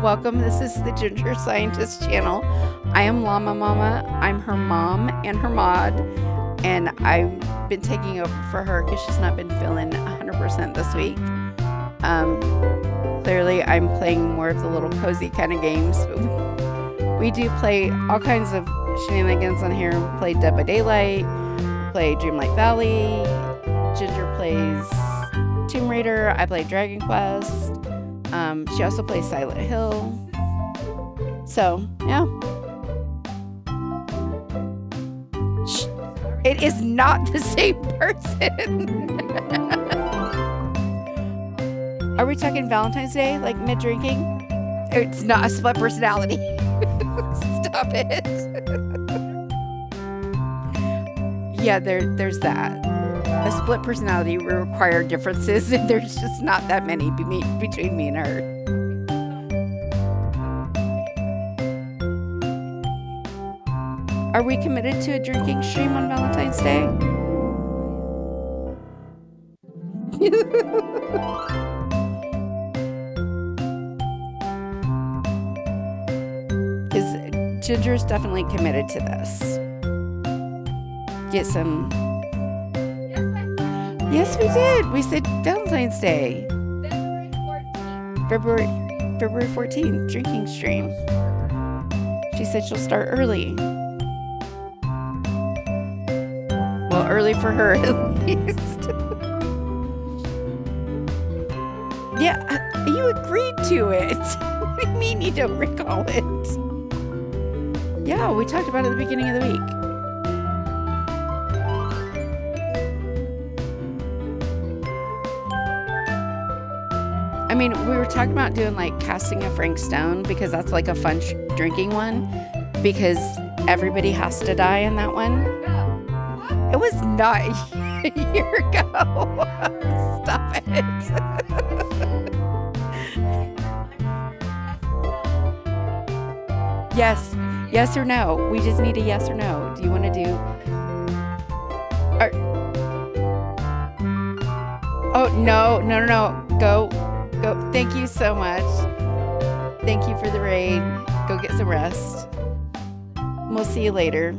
welcome. This is the Ginger Scientist channel. I am Llama Mama. I'm her mom and her mod, and I've been taking over for her because she's not been feeling 100% this week. Clearly, I'm playing more of the little cozy kind of games, but we do play all kinds of shenanigans on here. We play Dead by Daylight, play Dreamlight Valley. Ginger plays Tomb Raider. I play Dragon Quest. She also plays Silent Hill. So, yeah. Shh. It is not the same person. Are we talking Valentine's Day, like mid-drinking? It's not a split personality. Stop it. Yeah, there's that. A split personality will require differences, and there's just not that many between me and her. Are we committed to a drinking stream on Valentine's Day? Because Ginger's definitely committed to this. Get some... Yes, we did. We said Valentine's Day. February 14th, drinking stream. She said she'll start early. Well, early for her at least. Yeah, you agreed to it. What do you mean you don't recall it? Yeah, we talked about it at the beginning of the week. I mean, we were talking about doing like casting a Frank Stone because that's like a fun drinking one because everybody has to die in that one. It was not a year ago. Stop it. Yes. Yes or no? We just need a yes or no. Do you want to do... Oh, no. Go. Thank you so much. Thank you for the raid. Go get some rest. We'll see you later.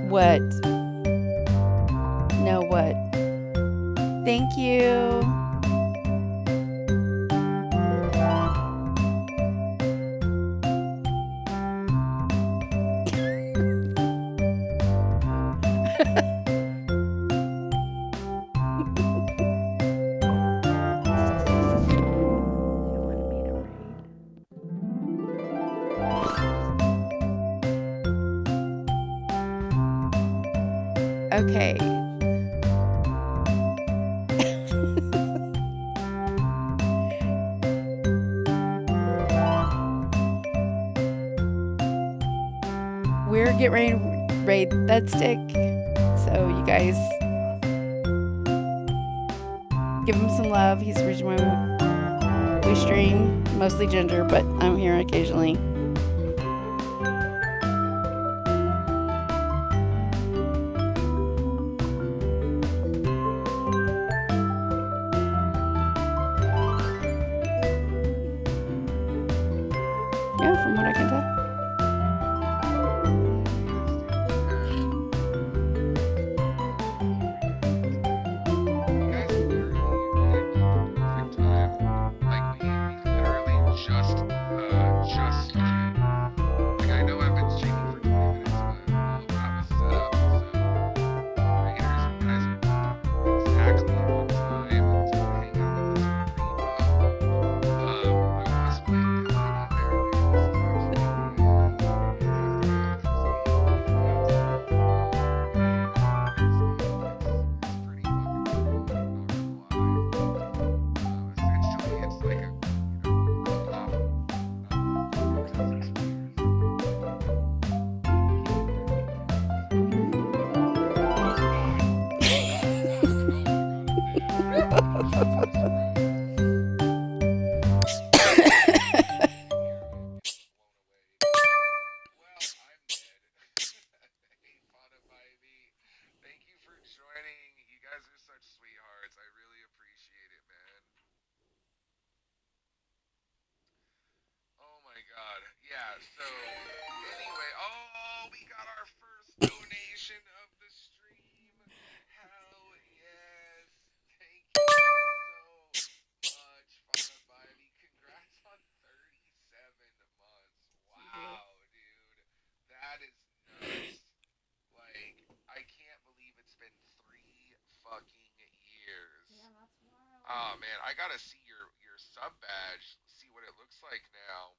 What? No, what? Thank you. Okay. we're getting ready to raid that stick. So you guys give him some love. He's the reason why we stream, mostly Ginger, but I'm here occasionally. Yeah, from what I can tell. Yeah, that's wild. Oh man, I gotta see your sub badge, see what it looks like now.